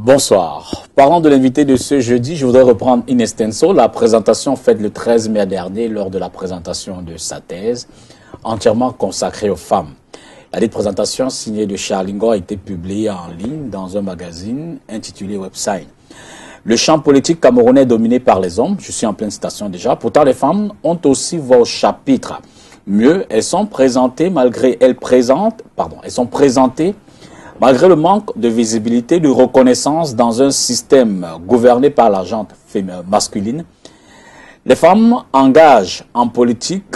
Bonsoir. Parlant de l'invité de ce jeudi, je voudrais reprendre in extenso la présentation faite le 13 mai dernier lors de la présentation de sa thèse entièrement consacrée aux femmes. La dite présentation signée de Charles Lingo a été publiée en ligne dans un magazine intitulé Website. Le champ politique camerounais est dominé par les hommes, je suis en pleine citation déjà, pourtant les femmes ont aussi voix au chapitre. Mieux, elles sont présentées malgré le manque de visibilité, de reconnaissance dans un système gouverné par la gente masculine. Les femmes engagent en politique,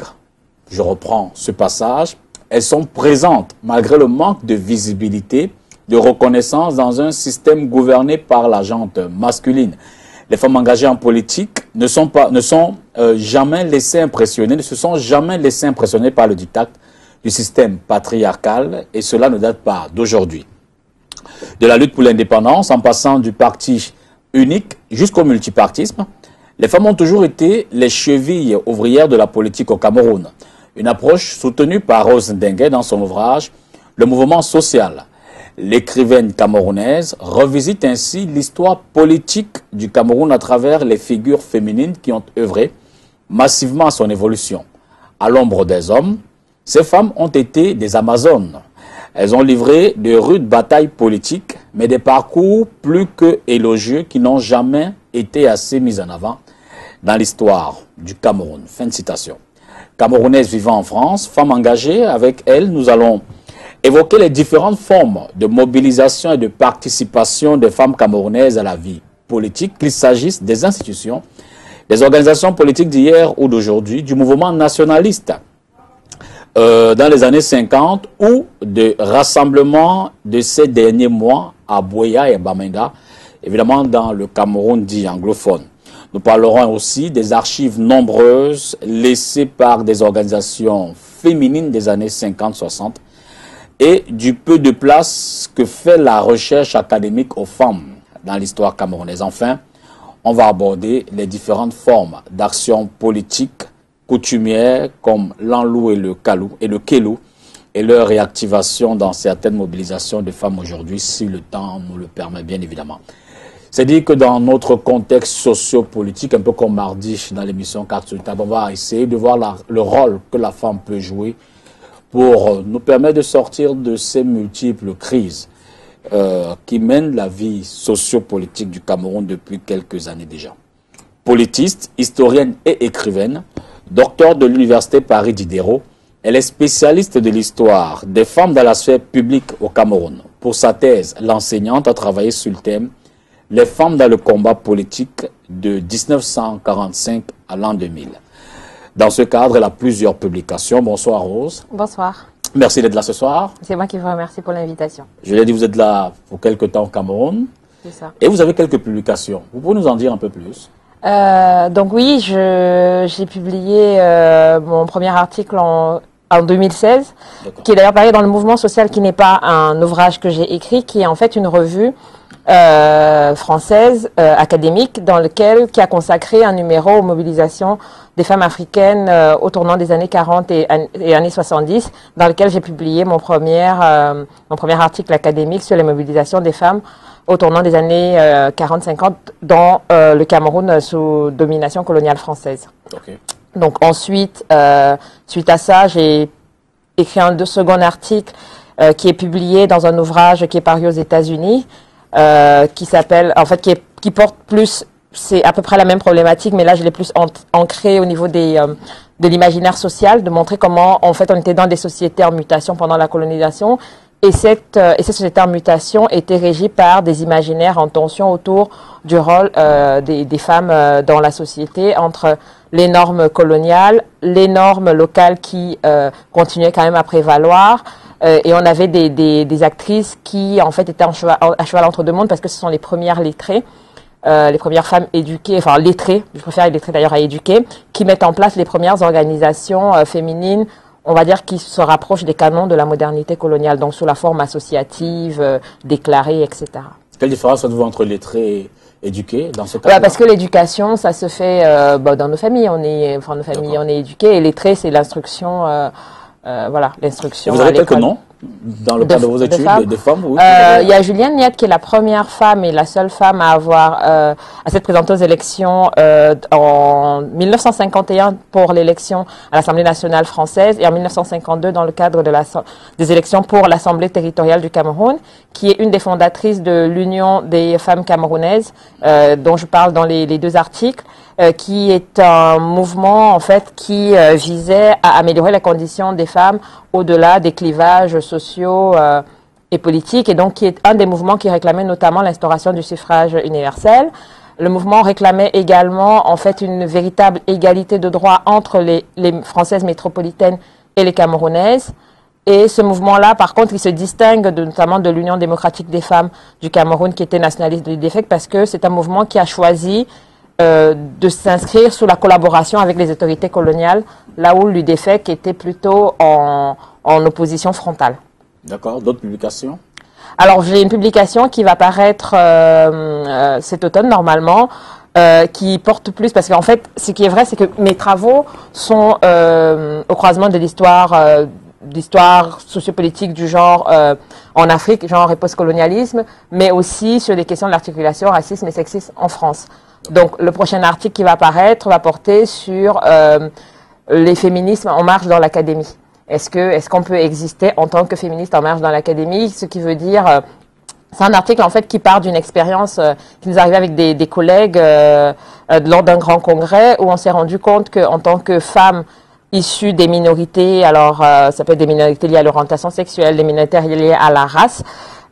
je reprends ce passage, elles sont présentes malgré le manque de visibilité, de reconnaissance dans un système gouverné par la gente masculine. Les femmes engagées en politique ne se sont jamais laissées impressionner par le diktat du système patriarcal, et cela ne date pas d'aujourd'hui. De la lutte pour l'indépendance, en passant du parti unique jusqu'au multipartisme, les femmes ont toujours été les chevilles ouvrières de la politique au Cameroun. Une approche soutenue par Rose Ndengue dans son ouvrage « Le mouvement social ». L'écrivaine camerounaise revisite ainsi l'histoire politique du Cameroun à travers les figures féminines qui ont œuvré massivement à son évolution. À l'ombre des hommes, ces femmes ont été des Amazones. Elles ont livré de rudes batailles politiques, mais des parcours plus que élogieux qui n'ont jamais été assez mis en avant dans l'histoire du Cameroun. Fin de citation. Camerounaises vivant en France, femmes engagées, avec elles, nous allons évoquer les différentes formes de mobilisation et de participation des femmes camerounaises à la vie politique, qu'il s'agisse des institutions, des organisations politiques d'hier ou d'aujourd'hui, du mouvement nationaliste dans les années 50 ou de rassemblements de ces derniers mois à Buea et Bamenda, évidemment dans le Cameroun dit anglophone. Nous parlerons aussi des archives nombreuses laissées par des organisations féminines des années 50-60 et du peu de place que fait la recherche académique aux femmes dans l'histoire camerounaise. Enfin, on va aborder les différentes formes d'action politique coutumières comme l'enlou et le kelou et leur réactivation dans certaines mobilisations de femmes aujourd'hui, si le temps nous le permet bien évidemment. C'est dire que dans notre contexte socio-politique, un peu comme mardi dans l'émission Carte sur table, on va essayer de voir le rôle que la femme peut jouer pour nous permettre de sortir de ces multiples crises qui mènent la vie socio-politique du Cameroun depuis quelques années déjà. Politiste, historienne et écrivaine, docteur de l'Université Paris Diderot, elle est spécialiste de l'histoire des femmes dans la sphère publique au Cameroun. Pour sa thèse, l'enseignante a travaillé sur le thème « Les femmes dans le combat politique de 1945 à l'an 2000 ». Dans ce cadre, elle a plusieurs publications. Bonsoir Rose. Bonsoir. Merci d'être là ce soir. C'est moi qui vous remercie pour l'invitation. Je l'ai dit, vous êtes là pour quelque temps au Cameroun. C'est ça. Et vous avez quelques publications. Vous pouvez nous en dire un peu plus? Donc oui, j'ai publié mon premier article en 2016, qui est d'ailleurs paru dans le mouvement social, qui n'est pas un ouvrage que j'ai écrit, qui est en fait une revue française académique qui a consacré un numéro aux mobilisations des femmes africaines au tournant des années 40 et années 70, dans lequel j'ai publié mon premier article académique sur les mobilisations des femmes au tournant des années 40-50 dans le Cameroun sous domination coloniale française. Okay. Donc ensuite, suite à ça, j'ai écrit un second article qui est publié dans un ouvrage qui est paru aux États-Unis, qui s'appelle, en fait, qui porte plus, c'est à peu près la même problématique, mais là je l'ai plus ancré au niveau de l'imaginaire social, de montrer comment en fait on était dans des sociétés en mutation pendant la colonisation. Et cette société en mutation était régie par des imaginaires en tension autour du rôle des femmes dans la société, entre les normes coloniales, les normes locales qui continuaient quand même à prévaloir. Et on avait des actrices qui en fait étaient à cheval entre deux mondes, parce que ce sont les premières lettrées, les premières femmes éduquées, enfin lettrées, je préfère lettrées d'ailleurs à éduquer, qui mettent en place les premières organisations féminines, on va dire, qui se rapprochent des canons de la modernité coloniale, donc sous la forme associative, déclarée, etc. Quelle différence faites-vous entre lettrés et éduqués dans ce cas-là? Ouais, parce que l'éducation, ça se fait dans nos familles, on est éduqués, et lettrés, c'est l'instruction, voilà, l'instruction. Vous avez quelques noms dans le cadre de vos études de femmes? Oui, il y a Julienne Niette qui est la première femme et la seule femme à avoir à s'être présentée aux élections en 1951 pour l'élection à l'Assemblée nationale française et en 1952 dans le cadre des élections pour l'Assemblée territoriale du Cameroun, qui est une des fondatrices de l'Union des femmes camerounaises, dont je parle dans les deux articles, qui est un mouvement en fait qui visait à améliorer les conditions des femmes au-delà des clivages sociaux et politiques, et donc qui est un des mouvements qui réclamait notamment l'instauration du suffrage universel. Le mouvement réclamait également en fait une véritable égalité de droits entre les Françaises métropolitaines et les Camerounaises. Et ce mouvement-là, par contre, il se distingue notamment de l'Union démocratique des femmes du Cameroun, qui était nationaliste de l'UDFEC, parce que c'est un mouvement qui a choisi de s'inscrire sous la collaboration avec les autorités coloniales, là où l'UDFEC était plutôt en opposition frontale. D'accord. D'autres publications? Alors, j'ai une publication qui va paraître cet automne, normalement, qui porte plus, parce qu'en fait, ce qui est vrai, c'est que mes travaux sont au croisement de l'histoire sociopolitique du genre en Afrique, genre et post-colonialisme, mais aussi sur des questions de l'articulation racisme et sexisme en France. Donc, le prochain article qui va apparaître va porter sur les féminismes en marche dans l'académie. Est-ce qu'on peut exister en tant que féministe en marche dans l'académie? Ce qui veut dire, c'est un article en fait qui part d'une expérience qui nous arrivait avec des collègues lors d'un grand congrès où on s'est rendu compte qu'en tant que femme issues des minorités, alors ça peut être des minorités liées à l'orientation sexuelle, des minorités liées à la race,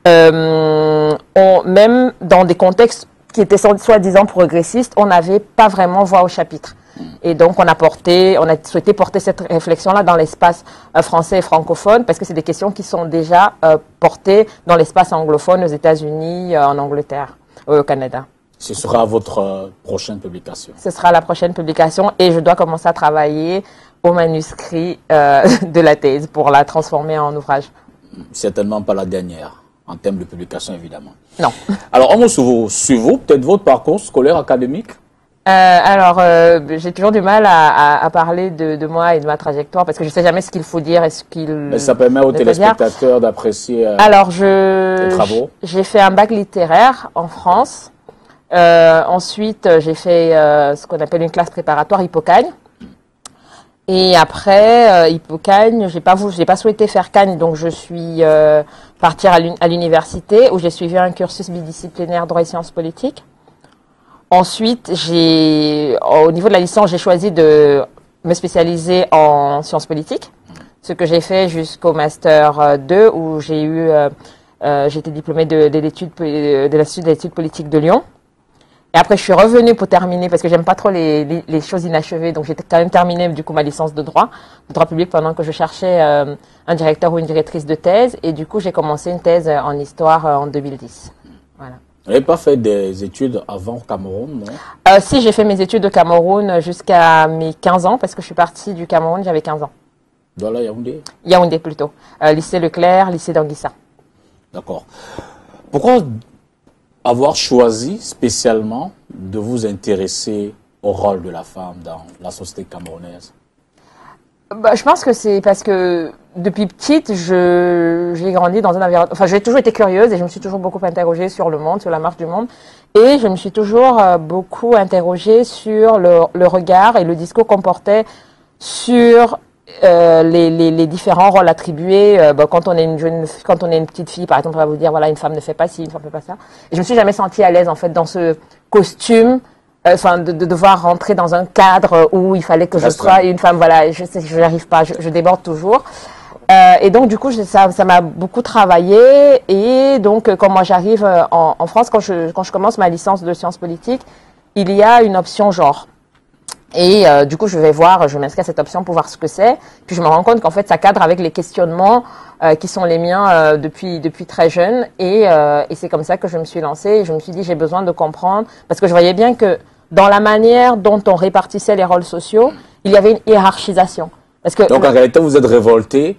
même dans des contextes qui étaient soi-disant progressistes, on n'avait pas vraiment voix au chapitre. Et donc, on a souhaité porter cette réflexion-là dans l'espace français et francophone, parce que c'est des questions qui sont déjà portées dans l'espace anglophone aux États-Unis, en Angleterre, au Canada. Ce sera votre prochaine publication? Ce sera la prochaine publication et je dois commencer à travailler au manuscrit de la thèse pour la transformer en ouvrage. Certainement pas la dernière, en termes de publication évidemment. Non. Alors, un mot sur vous, peut-être votre parcours scolaire académique? J'ai toujours du mal à parler de moi et de ma trajectoire parce que je ne sais jamais ce qu'il faut dire et ce qu'il. Mais ça permet aux téléspectateurs d'apprécier les travaux. J'ai fait un bac littéraire en France. Ensuite, j'ai fait ce qu'on appelle une classe préparatoire Hippocagne. Et après Hippocagne, j'ai pas souhaité faire Cagne, donc je suis partir à l'université où j'ai suivi un cursus bidisciplinaire droit et sciences politiques. Ensuite, au niveau de la licence, j'ai choisi de me spécialiser en sciences politiques, ce que j'ai fait jusqu'au master 2 où j'ai été diplômée de l'Institut d'études politiques de Lyon. Et après, je suis revenue pour terminer, parce que j'aime pas trop les choses inachevées, donc j'ai quand même terminé du coup ma licence de droit public, pendant que je cherchais un directeur ou une directrice de thèse. Et du coup, j'ai commencé une thèse en histoire en 2010. Voilà. Vous n'avez pas fait des études avant au Cameroun, non? Si, j'ai fait mes études au Cameroun jusqu'à mes 15 ans, parce que je suis partie du Cameroun, j'avais 15 ans. Dans la Yaoundé? Yaoundé plutôt. Lycée Leclerc, lycée d'Anguissa. D'accord. Pourquoi avoir choisi spécialement de vous intéresser au rôle de la femme dans la société camerounaise? Je pense que c'est parce que depuis petite, j'ai grandi dans un environnement. Enfin, j'ai toujours été curieuse et je me suis toujours beaucoup interrogée sur le monde, sur la marche du monde. Et je me suis toujours beaucoup interrogée sur le regard et le discours qu'on portait sur les différents rôles attribués. Quand on est une petite fille, par exemple, on va vous dire voilà, une femme ne fait pas ci, une femme ne fait pas ça. Et je me suis jamais sentie à l'aise en fait dans ce costume. De devoir rentrer dans un cadre où il fallait que je sois une femme, voilà, je n'arrive pas, je déborde toujours. Et donc, du coup, ça m'a beaucoup travaillé. Et donc, quand moi j'arrive en France, quand je commence ma licence de sciences politiques, il y a une option genre. Et du coup, je m'inscris à cette option pour voir ce que c'est. Puis je me rends compte qu'en fait, ça cadre avec les questionnements qui sont les miens depuis très jeune. Et c'est comme ça que je me suis lancée. Et je me suis dit, j'ai besoin de comprendre. Parce que je voyais bien que dans la manière dont on répartissait les rôles sociaux, il y avait une hiérarchisation. Donc en réalité, vous êtes révolté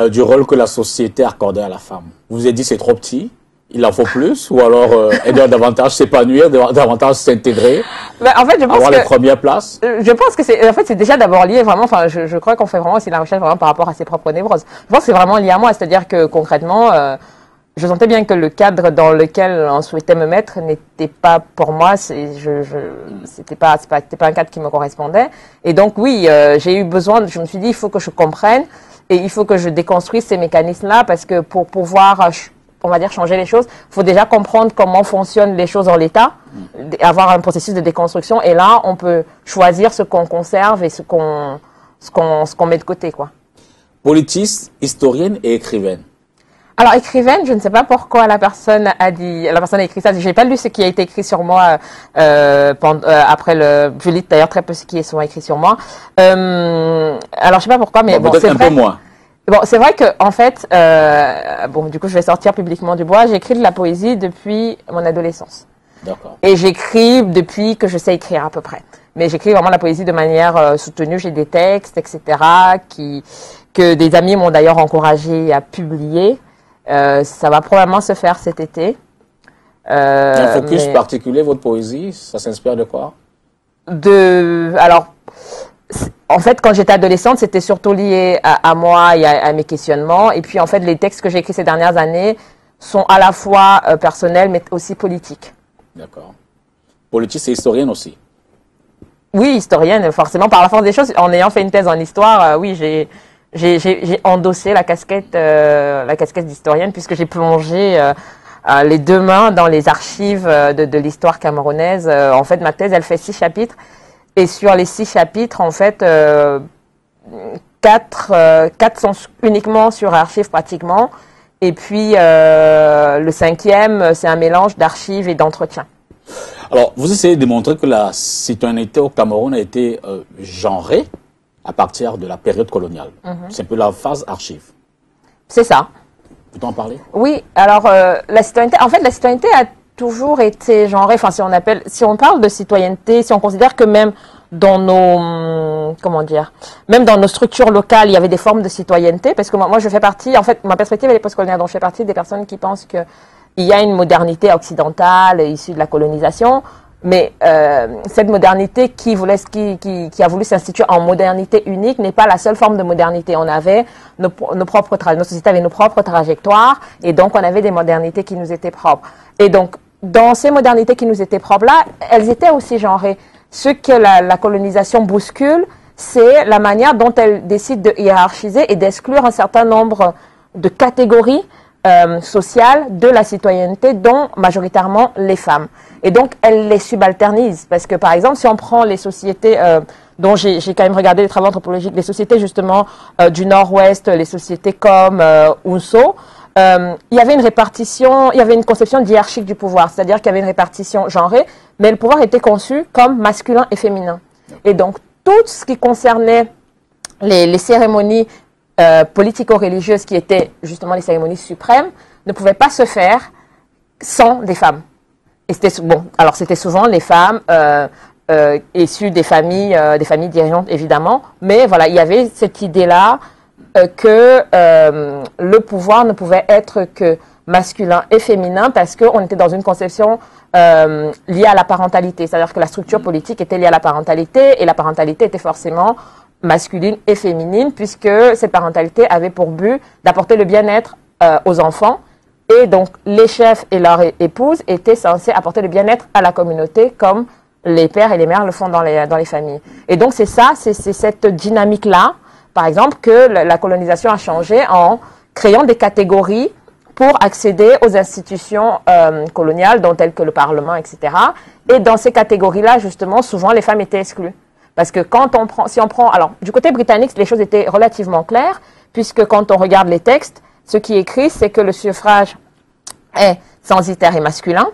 du rôle que la société accordait à la femme. Vous vous êtes dit, c'est trop petit, Il en faut plus ou alors elle doit davantage s'épanouir, davantage s'intégrer, Ben, en fait, je pense avoir les que premières places? je pense que c'est déjà d'abord lié vraiment, enfin, je crois qu'on fait vraiment aussi la recherche vraiment par rapport à ses propres névroses. Je pense que c'est vraiment lié à moi, c'est-à-dire que concrètement, je sentais bien que le cadre dans lequel on souhaitait me mettre n'était pas pour moi, c'était pas un cadre qui me correspondait. Et donc oui, j'ai eu besoin, je me suis dit, il faut que je comprenne et il faut que je déconstruise ces mécanismes-là parce que pour pouvoir on va dire changer les choses, il faut déjà comprendre comment fonctionnent les choses en l'état, avoir un processus de déconstruction et là on peut choisir ce qu'on conserve et ce qu'on met de côté, quoi. Politiste, historienne et écrivaine. Alors écrivaine, je ne sais pas pourquoi la personne a écrit ça. J'ai pas lu ce qui a été écrit sur moi après je lis d'ailleurs très peu ce qui est souvent écrit sur moi. Alors je sais pas pourquoi, mais bon, peut-être c'est un vrai. peu moins. Bon, c'est vrai que en fait, bon, du coup, je vais sortir publiquement du bois. J'écris de la poésie depuis mon adolescence. D'accord. Et j'écris depuis que je sais écrire à peu près. Mais j'écris vraiment la poésie de manière soutenue. J'ai des textes, etc., que des amis m'ont d'ailleurs encouragé à publier. Ça va probablement se faire cet été. Un focus particulier, votre poésie, ça s'inspire de quoi? Alors, en fait, quand j'étais adolescente, c'était surtout lié à moi et à mes questionnements. Et puis, en fait, les textes que j'ai écrits ces dernières années sont à la fois personnels, mais aussi politiques. D'accord. Politiste et historienne aussi. Oui, historienne, forcément, par la force des choses. En ayant fait une thèse en histoire, oui, j'ai endossé la casquette d'historienne puisque j'ai plongé les deux mains dans les archives de l'histoire camerounaise. En fait, ma thèse, elle fait 6 chapitres. Et sur les 6 chapitres, en fait, 4 sont uniquement sur archives pratiquement. Et puis, le 5e, c'est un mélange d'archives et d'entretien. Alors, vous essayez de démontrer que la citoyenneté au Cameroun a été genrée à partir de la période coloniale. C'est un peu la phase archive. C'est ça. Peut-on en parler? Oui, alors, la citoyenneté, en fait, la citoyenneté a toujours été genrée, enfin si on parle de citoyenneté, si on considère que même dans même dans nos structures locales, il y avait des formes de citoyenneté, parce que moi je fais partie, en fait, ma perspective elle est postcoloniale, donc je fais partie des personnes qui pensent que il y a une modernité occidentale issue de la colonisation, mais cette modernité qui a voulu s'instituer en modernité unique n'est pas la seule forme de modernité. On avait nos sociétés avaient nos propres trajectoires, et donc on avait des modernités qui nous étaient propres. Et donc, dans ces modernités qui nous étaient propres-là, elles étaient aussi genrées. Ce que la colonisation bouscule, c'est la manière dont elle décide de hiérarchiser et d'exclure un certain nombre de catégories sociales de la citoyenneté, dont majoritairement les femmes. Et donc, elle les subalternise. Parce que, par exemple, si on prend les sociétés dont j'ai quand même regardé les travaux anthropologiques, les sociétés justement du Nord-Ouest, les sociétés comme Unso, il y avait une répartition, il y avait une conception hiérarchique du pouvoir, c'est-à-dire qu'il y avait une répartition genrée, mais le pouvoir était conçu comme masculin et féminin. Et donc, tout ce qui concernait les cérémonies politico-religieuses, qui étaient justement les cérémonies suprêmes, ne pouvaient pas se faire sans des femmes. Et c'était bon, alors c'était souvent les femmes issues des familles dirigeantes évidemment, mais voilà, il y avait cette idée-là que le pouvoir ne pouvait être que masculin et féminin parce qu'on était dans une conception liée à la parentalité. C'est-à-dire que la structure politique était liée à la parentalité et la parentalité était forcément masculine et féminine puisque cette parentalité avait pour but d'apporter le bien-être aux enfants. Et donc, les chefs et leurs épouses étaient censés apporter le bien-être à la communauté comme les pères et les mères le font dans les familles. Et donc, c'est cette dynamique-là, par exemple, que la colonisation a changé en créant des catégories pour accéder aux institutions coloniales, dont telles que le Parlement, etc. Et dans ces catégories-là, justement, souvent, les femmes étaient exclues. Parce que alors, du côté britannique, les choses étaient relativement claires, puisque quand on regarde les textes, ce qui est écrit, c'est que le suffrage est censitaire et masculin.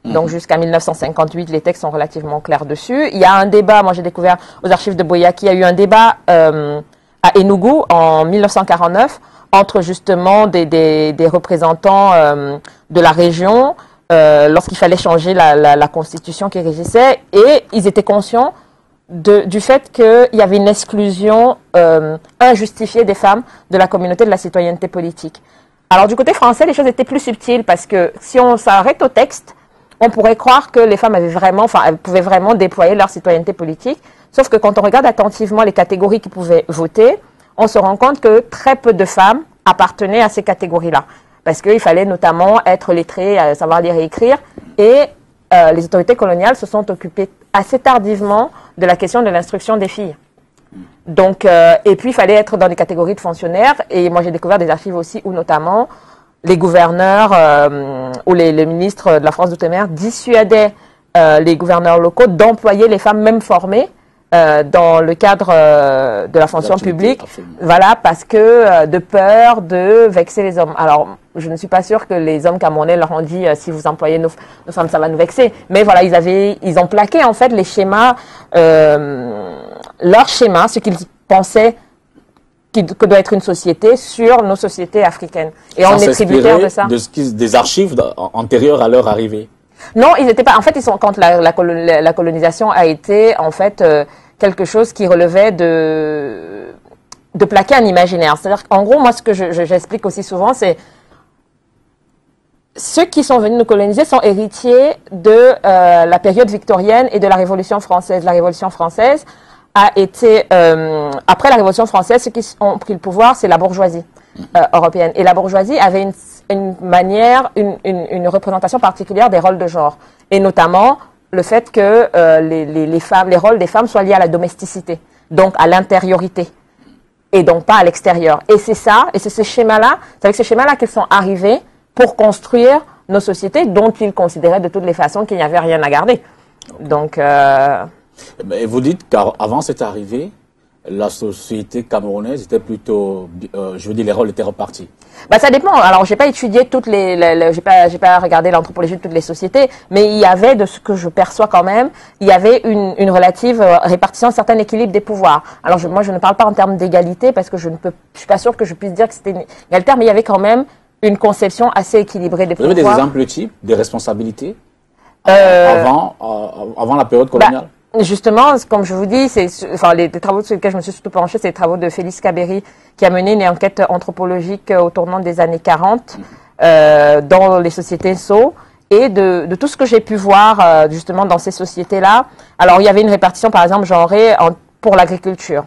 Donc, jusqu'à 1958, les textes sont relativement clairs dessus. Il y a un débat, moi j'ai découvert aux archives de Boyaki, il y a eu un débat à Enugu en 1949 entre justement des représentants de la région lorsqu'il fallait changer la constitution qui régissait, et ils étaient conscients du fait qu'il y avait une exclusion injustifiée des femmes de la communauté de la citoyenneté politique. Alors du côté français, les choses étaient plus subtiles parce que si on s'arrête au texte, on pourrait croire que les femmes elles pouvaient vraiment déployer leur citoyenneté politique. Sauf que quand on regarde attentivement les catégories qui pouvaient voter, on se rend compte que très peu de femmes appartenaient à ces catégories-là. Parce qu'il fallait notamment être lettré, savoir lire et écrire. Et les autorités coloniales se sont occupées assez tardivement de la question de l'instruction des filles. Donc, et puis, il fallait être dans des catégories de fonctionnaires. Et moi, j'ai découvert des archives aussi où, notamment, les gouverneurs ou les ministres de la France d'outre-mer dissuadaient les gouverneurs locaux d'employer les femmes même formées dans le cadre de la fonction publique. Absolument. Voilà, parce que de peur de vexer les hommes. Alors, je ne suis pas sûre que les hommes camerounais leur ont dit si vous employez nos femmes, ça va nous vexer. Mais voilà, ils ont plaqué en fait les schémas, leurs schémas, ce qu'ils pensaient que doit être une société sur nos sociétés africaines. Et on est tributaire de ça. Des archives antérieures à leur arrivée. Non, ils n'étaient pas. En fait, quand la colonisation a été en fait quelque chose qui relevait de plaquer un imaginaire. C'est-à-dire qu'en gros, moi, ce que j'explique aussi souvent, c'est ceux qui sont venus nous coloniser sont héritiers de la période victorienne et de la Révolution française. La Révolution française a été, après la Révolution française, ceux qui ont pris le pouvoir, c'est la bourgeoisie européenne. Et la bourgeoisie avait une représentation particulière des rôles de genre. Et notamment, le fait que les rôles des femmes soient liés à la domesticité, donc à l'intériorité, et donc pas à l'extérieur. Et c'est ça, et c'est ce schéma-là, c'est avec ce schéma-là qu'ils sont arrivés pour construire nos sociétés dont ils considéraient de toutes les façons qu'il n'y avait rien à garder. Donc... Et vous dites qu'avant cette arrivée, la société camerounaise était plutôt, je veux dire, les rôles étaient repartis. Bah ça dépend. Alors j'ai pas étudié j'ai pas regardé l'anthropologie de toutes les sociétés, mais il y avait, de ce que je perçois quand même, il y avait une relative répartition, un certain équilibre des pouvoirs. Alors moi je ne parle pas en termes d'égalité parce que je suis pas sûre que je puisse dire que c'était égalitaire, mais il y avait quand même une conception assez équilibrée des pouvoirs. Vous avez des exemples types, des responsabilités avant la période coloniale? Justement, comme je vous dis, les travaux sur lesquels je me suis surtout penchée, c'est les travaux de Félix Cabéry, qui a mené une enquête anthropologique au tournant des années 40 dans les sociétés SO, et de tout ce que j'ai pu voir justement dans ces sociétés-là. Alors, il y avait une répartition, par exemple, genrée pour l'agriculture.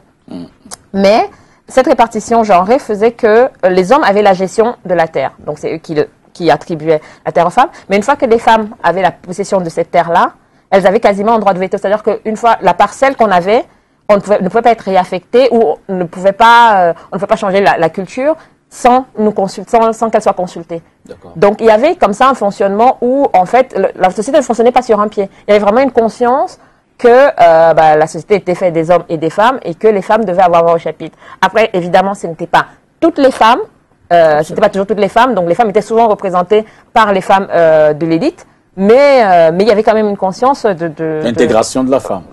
Mais cette répartition genrée faisait que les hommes avaient la gestion de la terre. Donc, c'est eux qui attribuaient la terre aux femmes. Mais une fois que les femmes avaient la possession de cette terre-là, elles avaient quasiment un droit de veto. C'est-à-dire qu'une fois, la parcelle qu'on avait, ne pouvait pas être réaffectée ou on ne pouvait pas changer la culture sans qu'elle soit consultée. Donc, il y avait comme ça un fonctionnement où, en fait, la société ne fonctionnait pas sur un pied. Il y avait vraiment une conscience que la société était faite des hommes et des femmes et que les femmes devaient avoir voix au chapitre. Après, évidemment, ce n'était pas toutes les femmes, c'était pas toujours toutes les femmes, donc les femmes étaient souvent représentées par les femmes de l'élite. Mais il y avait quand même une conscience l'intégration de la femme.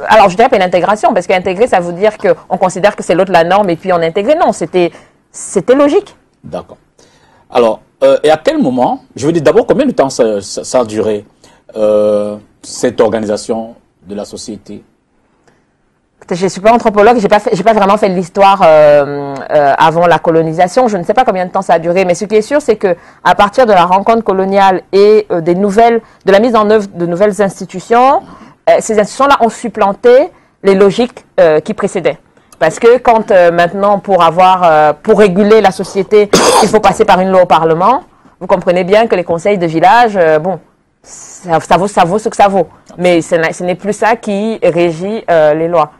Alors, je dirais pas une intégration, parce qu'intégrer, ça veut dire qu'on considère que c'est l'autre la norme et puis on intégrait. Non, c'était logique. D'accord. Alors, et à quel moment, je veux dire d'abord, combien de temps ça a duré, cette organisation de la société? Je suis pas anthropologue, j'ai pas vraiment fait l'histoire avant la colonisation. Je ne sais pas combien de temps ça a duré, mais ce qui est sûr, c'est que à partir de la rencontre coloniale et de la mise en œuvre de nouvelles institutions, ces institutions-là ont supplanté les logiques qui précédaient. Parce que quand maintenant, pour réguler la société, il faut passer par une loi au Parlement, vous comprenez bien que les conseils de village, ça vaut ce que ça vaut. Mais ce n'est plus ça qui régit les lois.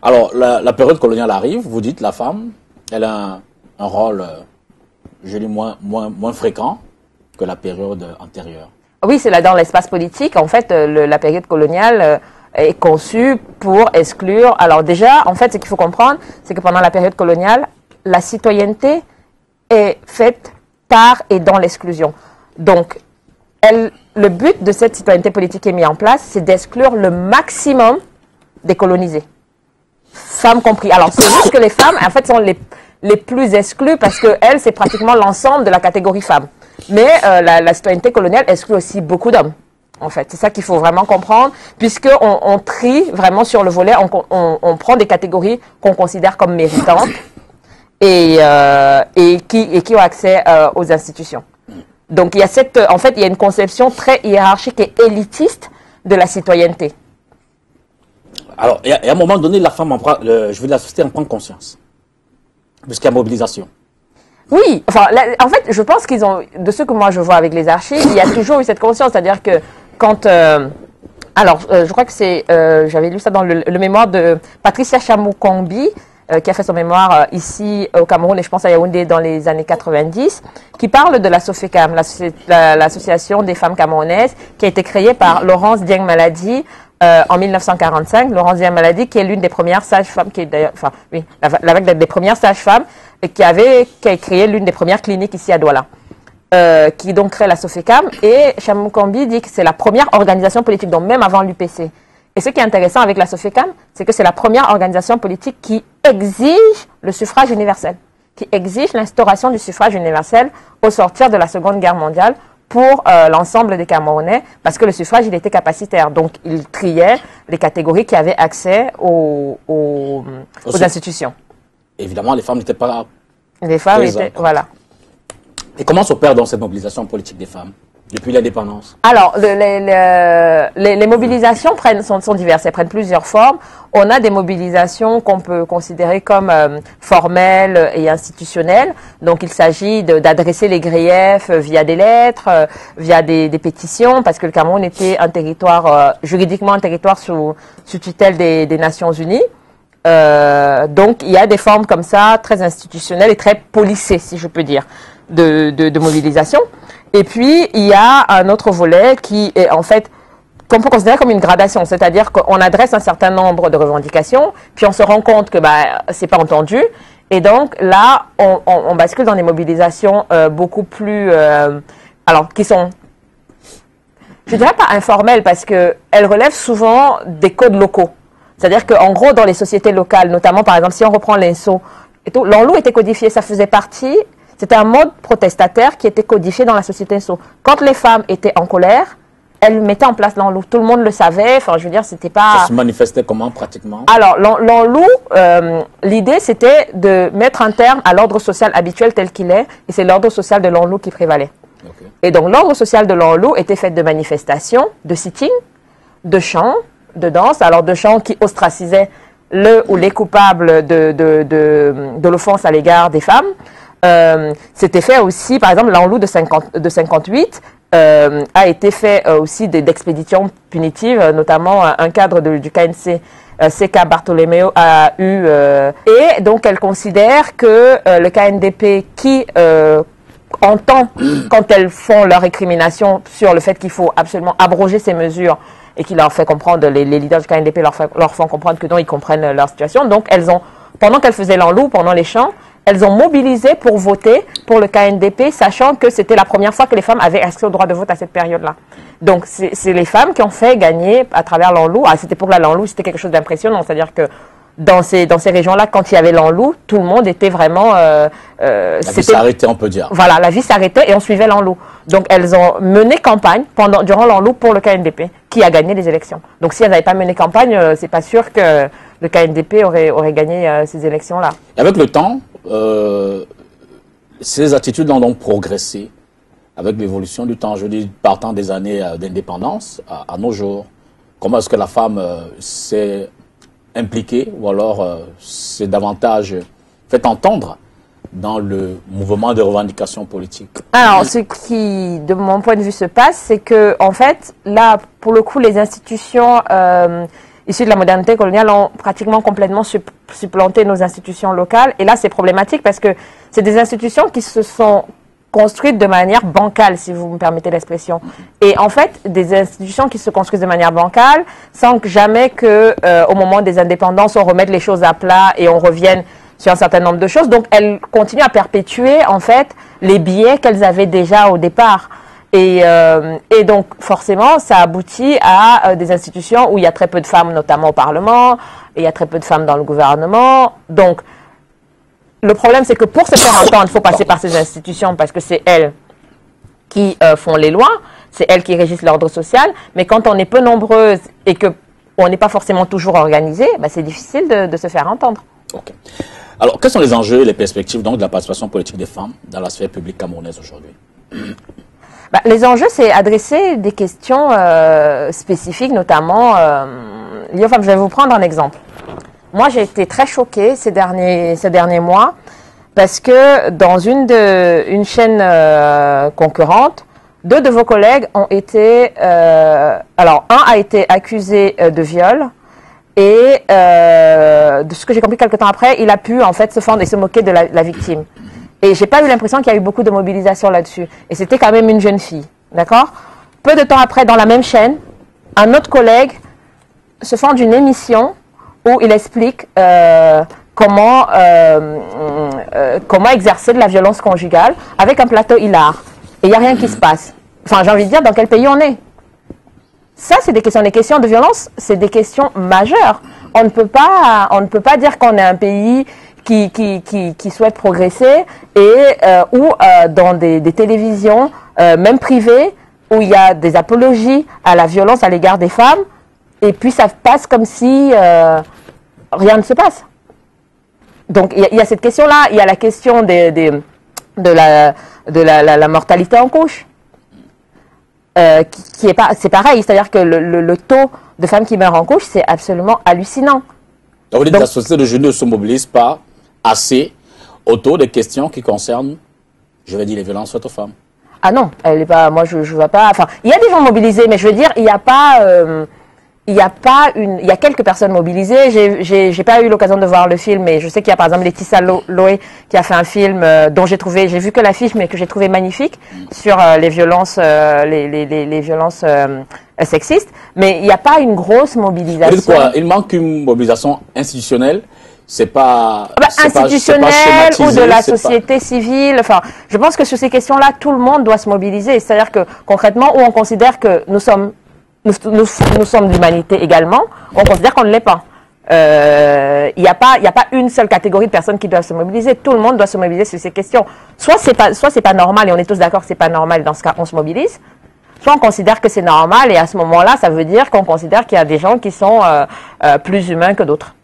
Alors, la période coloniale arrive, vous dites, la femme, elle a un rôle, je dis, moins fréquent que la période antérieure. Oui, c'est là dans l'espace politique. En fait, la période coloniale est conçue pour exclure. Alors déjà, en fait, ce qu'il faut comprendre, c'est que pendant la période coloniale, la citoyenneté est faite par et dans l'exclusion. Donc, le but de cette citoyenneté politique qui est mis en place, c'est d'exclure le maximum des colonisés. Femmes compris. Alors, c'est juste que les femmes, en fait, sont les plus exclues parce que elles, c'est pratiquement l'ensemble de la catégorie femme. Mais la citoyenneté coloniale exclut aussi beaucoup d'hommes. En fait, c'est ça qu'il faut vraiment comprendre, puisqu'on trie vraiment sur le volet, on prend des catégories qu'on considère comme méritantes et qui ont accès aux institutions. Donc, il y a en fait, il y a une conception très hiérarchique et élitiste de la citoyenneté. Alors, et à un moment donné, la femme, je veux la société en prendre conscience, puisqu'il y a mobilisation. Oui, enfin, en fait, je pense qu'ils ont, de ce que moi je vois avec les archives, il y a toujours eu cette conscience, c'est-à-dire que quand, je crois que c'est, j'avais lu ça dans le mémoire de Patricia Chamou-Kongbi, qui a fait son mémoire ici au Cameroun et je pense à Yaoundé dans les années 90, qui parle de la SOFECAM, l'association des femmes camerounaises, qui a été créée par Laurence Dieng Maladi en 1945. Laurence Dieng Maladi, qui est l'une des premières sages-femmes, qui est d'ailleurs, enfin oui, l'avec des premières sages-femmes, et qui a créé l'une des premières cliniques ici à Douala. Qui donc crée la SOFECAM, et Chamou-Kongbi dit que c'est la première organisation politique, donc même avant l'UPC. Et ce qui est intéressant avec la SOFECAM, c'est que c'est la première organisation politique qui exige le suffrage universel, qui exige l'instauration du suffrage universel au sortir de la Seconde Guerre mondiale pour l'ensemble des Camerounais, parce que le suffrage, il était capacitaire. Donc, il triait les catégories qui avaient accès aux institutions. Évidemment, les femmes n'étaient pas... Les femmes étaient... Voilà. Et comment s'opère dans cette mobilisation politique des femmes depuis l'indépendance? Alors, les mobilisations sont diverses, elles prennent plusieurs formes. On a des mobilisations qu'on peut considérer comme formelles et institutionnelles. Donc, il s'agit d'adresser les griefs via des lettres, via des pétitions, parce que le Cameroun était un territoire, juridiquement un territoire sous tutelle des Nations Unies. Donc, il y a des formes comme ça, très institutionnelles et très policées, si je peux dire, de mobilisation. Et puis, il y a un autre volet qui est en fait, qu'on peut considérer comme une gradation, c'est-à-dire qu'on adresse un certain nombre de revendications, puis on se rend compte que c'est pas entendu, et donc là, on bascule dans des mobilisations beaucoup plus, alors qui sont, je dirais pas informelles, parce que elles relèvent souvent des codes locaux. C'est-à-dire qu'en gros, dans les sociétés locales, notamment par exemple, si on reprend l'INSO, l'enlou était codifié, ça faisait partie. C'était un mode protestataire qui était codifié dans la société INSO. Quand les femmes étaient en colère, elles mettaient en place l'enlou. Tout le monde le savait. Enfin, je veux dire, c'était pas... Ça se manifestait comment, pratiquement? Alors, l'enlou, l'idée, c'était de mettre un terme à l'ordre social habituel tel qu'il est. Et c'est l'ordre social de l'enlou qui prévalait. Okay. Et donc, l'ordre social de l'enlou était fait de manifestations, de sitting, de chants, de danse. Alors, de chants qui ostracisaient le ou les coupables de l'offense à l'égard des femmes. C'était fait aussi, par exemple, l'enlou de 58 a été fait aussi d'expéditions punitives, notamment un cadre du KNC, C.K. Bartolomeo, a eu... et donc, elle considère que le KNDP qui entend, quand elles font leur récrimination sur le fait qu'il faut absolument abroger ces mesures et qui leur fait comprendre, les leaders du KNDP leur font comprendre que non, ils comprennent leur situation. Donc, elles ont, pendant qu'elles faisaient l'enlou, pendant les chants, elles ont mobilisé pour voter pour le KNDP, sachant que c'était la première fois que les femmes avaient accès au droit de vote à cette période-là. Donc, c'est les femmes qui ont fait gagner à travers l'enlou. À cette époque-là, l'enlou, c'était quelque chose d'impressionnant. C'est-à-dire que dans ces régions-là, quand il y avait l'enlou, tout le monde était vraiment... la vie s'arrêtait, on peut dire. Voilà, la vie s'arrêtait et on suivait l'enlou. Donc, elles ont mené campagne durant l'enlou pour le KNDP, qui a gagné les élections. Donc, si elles n'avaient pas mené campagne, c'est pas sûr que le KNDP aurait gagné ces élections-là. Avec le temps, ces attitudes ont donc progressé avec l'évolution du temps, je dis partant des années d'indépendance à nos jours. Comment est-ce que la femme s'est impliquée ou alors s'est davantage fait entendre dans le mouvement de revendication politique? Alors, ce qui, de mon point de vue, se passe, c'est que, en fait, là, pour le coup, les institutions issues de la modernité coloniale ont pratiquement complètement supplanté nos institutions locales. Et là, c'est problématique parce que c'est des institutions qui se sont construites de manière bancale, si vous me permettez l'expression. Et en fait, des institutions qui se construisent de manière bancale, sans que jamais que, au moment des indépendances, on remette les choses à plat et on revienne sur un certain nombre de choses. Donc, elles continuent à perpétuer, en fait, les biais qu'elles avaient déjà au départ. Et donc, forcément, ça aboutit à des institutions où il y a très peu de femmes, notamment au Parlement, et il y a très peu de femmes dans le gouvernement. Donc, le problème, c'est que pour se faire entendre, il faut passer par ces institutions parce que c'est elles qui font les lois, c'est elles qui régissent l'ordre social. Mais quand on est peu nombreuses et qu'on n'est pas forcément toujours organisé, bah, c'est difficile de se faire entendre. Okay. Alors, quels sont les enjeux et les perspectives donc, de la participation politique des femmes dans la sphère publique camerounaise aujourd'hui? Les enjeux, c'est adresser des questions spécifiques, notamment liées aux femmes. Je vais vous prendre un exemple. Moi, j'ai été très choquée ces derniers mois parce que dans une chaîne concurrente, 2 de vos collègues ont été... alors, un a été accusé de viol et de ce que j'ai compris quelque temps après, il a pu en fait se fendre et se moquer de la victime. Et j'ai pas eu l'impression qu'il y a eu beaucoup de mobilisation là-dessus. Et c'était quand même une jeune fille, d'accord? Peu de temps après, dans la même chaîne, un autre collègue se fend d'une émission où il explique comment exercer de la violence conjugale avec un plateau hilar. Et il n'y a rien qui se passe. Enfin, j'ai envie de dire, dans quel pays on est? Ça, c'est des questions de violence, c'est des questions majeures. On ne peut pas dire qu'on est un pays qui souhaitent progresser et où dans des télévisions, même privées, où il y a des apologies à la violence à l'égard des femmes, et puis ça passe comme si rien ne se passe. Donc il y a cette question-là, il y a la question de la mortalité en couche, c'est pareil, c'est-à-dire que le taux de femmes qui meurent en couche, c'est absolument hallucinant. Donc vous dites que la société de jeunes ne se mobilise pas assez autour des questions qui concernent, je vais dire, les violences faites aux femmes. Ah non, elle est pas. Moi, je vois pas. Enfin, il y a des gens mobilisés, mais je veux dire, il y a quelques personnes mobilisées. J'ai pas eu l'occasion de voir le film, mais je sais qu'il y a par exemple Laetitia Loé qui a fait un film dont j'ai vu que l'affiche, mais que j'ai trouvé magnifique sur les violences, les violences sexistes. Mais il n'y a pas une grosse mobilisation. Vous dites quoi? Il manque une mobilisation institutionnelle. C'est pas institutionnelle ou de la société civile. Enfin, je pense que sur ces questions-là, tout le monde doit se mobiliser. C'est-à-dire que concrètement, où on considère que nous sommes l'humanité également, on considère qu'on ne l'est pas. Il n'y a pas une seule catégorie de personnes qui doivent se mobiliser. Tout le monde doit se mobiliser sur ces questions. Soit c'est pas normal et on est tous d'accord que c'est pas normal. Dans ce cas, on se mobilise. Soit on considère que c'est normal et à ce moment-là, ça veut dire qu'on considère qu'il y a des gens qui sont plus humains que d'autres.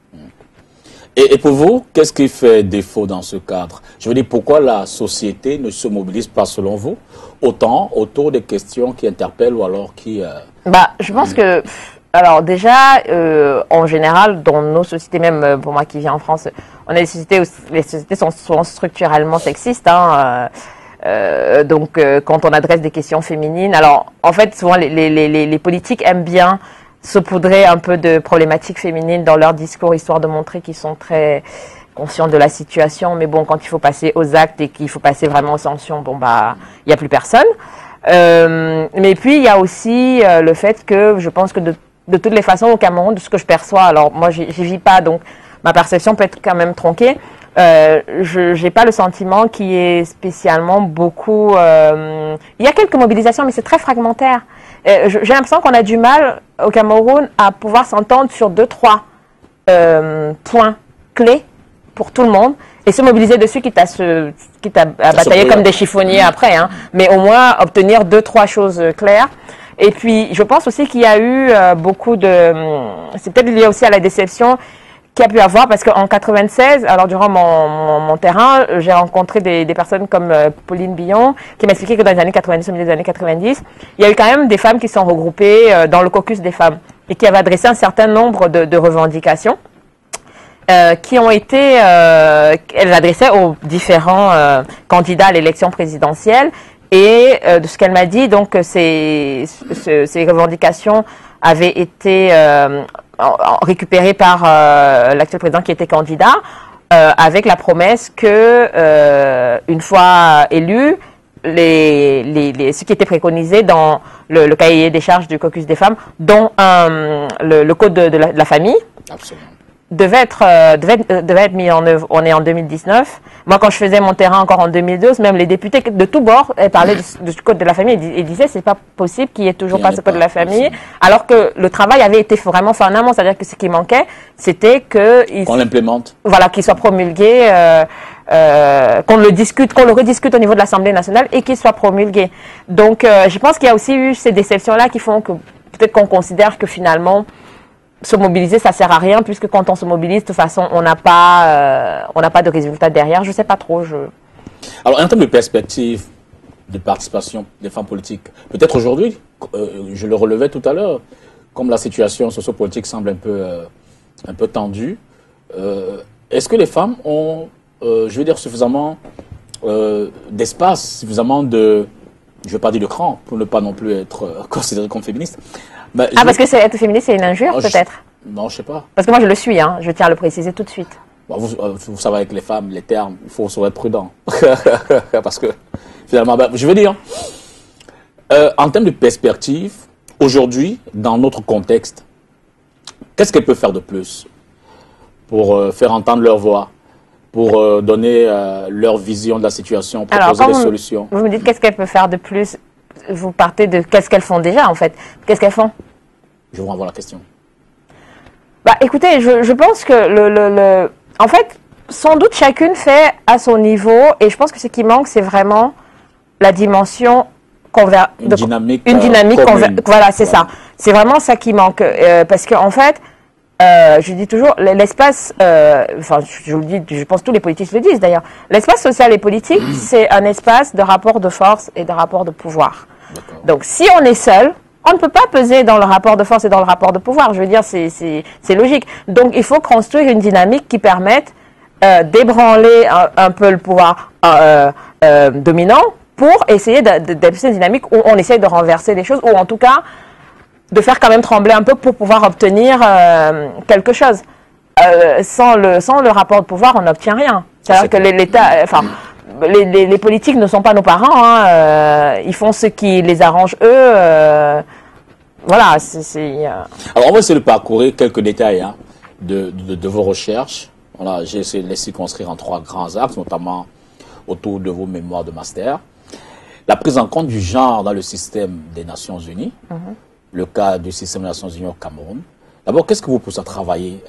Et pour vous, qu'est-ce qui fait défaut dans ce cadre? Je veux dire, pourquoi la société ne se mobilise pas, selon vous, autant autour des questions qui interpellent ou alors qui... je pense que... Alors déjà, en général, dans nos sociétés, même pour moi qui vis en France, on a les sociétés sont souvent structurellement sexistes. Donc, quand on adresse des questions féminines... Alors, en fait, souvent, les politiques aiment bien saupoudrer un peu de problématiques féminines dans leur discours, histoire de montrer qu'ils sont très conscients de la situation. Mais bon, quand il faut passer aux actes et qu'il faut passer vraiment aux sanctions, il n'y a plus personne. Mais puis, il y a aussi le fait que je pense que de toutes les façons, au Cameroun, de ce que je perçois, alors moi, j'y vis pas, donc ma perception peut être quand même tronquée. Je n'ai pas le sentiment qu'il y ait spécialement beaucoup... il y a quelques mobilisations, mais c'est très fragmentaire. J'ai l'impression qu'on a du mal au Cameroun à pouvoir s'entendre sur 2-3 points clés pour tout le monde et se mobiliser dessus, quitte à batailler comme des chiffonniers après, hein, mais au moins obtenir 2-3 choses claires. Et puis, je pense aussi qu'il y a eu beaucoup de... c'est peut-être lié aussi à la déception qu'il y a pu avoir, parce qu'en 96, alors durant mon terrain, j'ai rencontré des personnes comme Pauline Billon, qui m'expliquait que dans les années 90, au milieu des années 90, il y a eu quand même des femmes qui sont regroupées dans le caucus des femmes et qui avaient adressé un certain nombre de revendications qui ont été, elles adressaient aux différents candidats à l'élection présidentielle. Et de ce qu'elle m'a dit, donc ces revendications avaient été récupérées par l'actuel président qui était candidat, avec la promesse que une fois élu, ce qui était préconisé dans le cahier des charges du caucus des femmes, dont le code de la famille. Absolument. Devait être mis en œuvre. On est en 2019. Moi, quand je faisais mon terrain encore en 2012, même les députés de tous bords parlaient du code de la famille et disaient c'est pas possible qu'il y ait toujours pas ce code de la famille, alors que le travail avait été vraiment fait en amont. C'est-à-dire que ce qui manquait, c'était qu'on l'implémente. Voilà, qu'il soit promulgué, qu'on le rediscute au niveau de l'Assemblée nationale et qu'il soit promulgué. Donc, je pense qu'il y a aussi eu ces déceptions-là qui font que peut-être qu'on considère que finalement se mobiliser, ça sert à rien, puisque quand on se mobilise, de toute façon, on n'a pas de résultat derrière. Je sais pas trop. Alors, en termes de perspective de participation des femmes politiques, peut-être aujourd'hui, je le relevais tout à l'heure, comme la situation sociopolitique semble un peu tendue, est-ce que les femmes ont, je veux dire, suffisamment d'espace, suffisamment de, je ne veux pas dire de cran, pour ne pas non plus être considérée comme féministe. Mais parce que être féministe, c'est une injure, peut-être? Non, je sais pas. Parce que moi, je le suis, hein, je tiens à le préciser tout de suite. Bon, vous savez, avec les femmes, les termes, il faut être prudent. Parce que, finalement, je veux dire, en termes de perspective, aujourd'hui, dans notre contexte, qu'est-ce qu'elles peuvent faire de plus pour faire entendre leur voix, pour donner leur vision de la situation, proposer des solutions? Vous me dites qu'est-ce qu'elles peuvent faire de plus, vous partez de qu'est-ce qu'elles font déjà, en fait. Qu'est-ce qu'elles font? Je vous renvoie la question. Bah, écoutez, je pense que en fait, sans doute chacune fait à son niveau, et je pense que ce qui manque, c'est vraiment la dimension une dynamique voilà, c'est ça. C'est vraiment ça qui manque, parce qu'en fait, je dis toujours, l'espace, enfin, je le dis, je pense que tous les politiques le disent d'ailleurs, l'espace social et politique, c'est un espace de rapport de force et de rapport de pouvoir. Donc, si on est seul, on ne peut pas peser dans le rapport de force et dans le rapport de pouvoir. Je veux dire, c'est logique. Donc, il faut construire une dynamique qui permette d'ébranler un peu le pouvoir dominant pour essayer d'être une dynamique où on essaie de renverser les choses, ou en tout cas, de faire quand même trembler un peu pour pouvoir obtenir quelque chose. Sans le rapport de pouvoir, on n'obtient rien. C'est-à-dire que l'État, enfin, les politiques ne sont pas nos parents, hein, ils font ce qui les arrange eux. Voilà. Alors, on va essayer de parcourir quelques détails hein, de vos recherches. Voilà, j'ai essayé de les circonscrire en 3 grands axes, notamment autour de vos mémoires de master. La prise en compte du genre dans le système des Nations Unies, le cas du système des Nations Unies au Cameroun. D'abord, qu'est-ce que vous poussez à travailler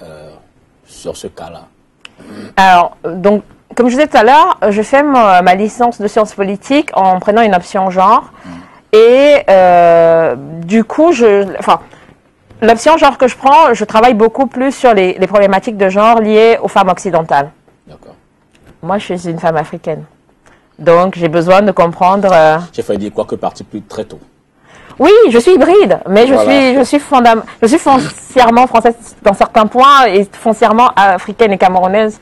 sur ce cas-là? Alors, donc, comme je disais tout à l'heure, je fais ma licence de sciences politiques en prenant une option genre. Et du coup, l'option genre que je prends, je travaille beaucoup plus sur les problématiques de genre liées aux femmes occidentales. D'accord. Moi, je suis une femme africaine. Donc, j'ai besoin de comprendre... J'ai failli dire quoi que parti plus très tôt. Oui, je suis hybride, mais je suis foncièrement française dans certains points et foncièrement africaine et camerounaise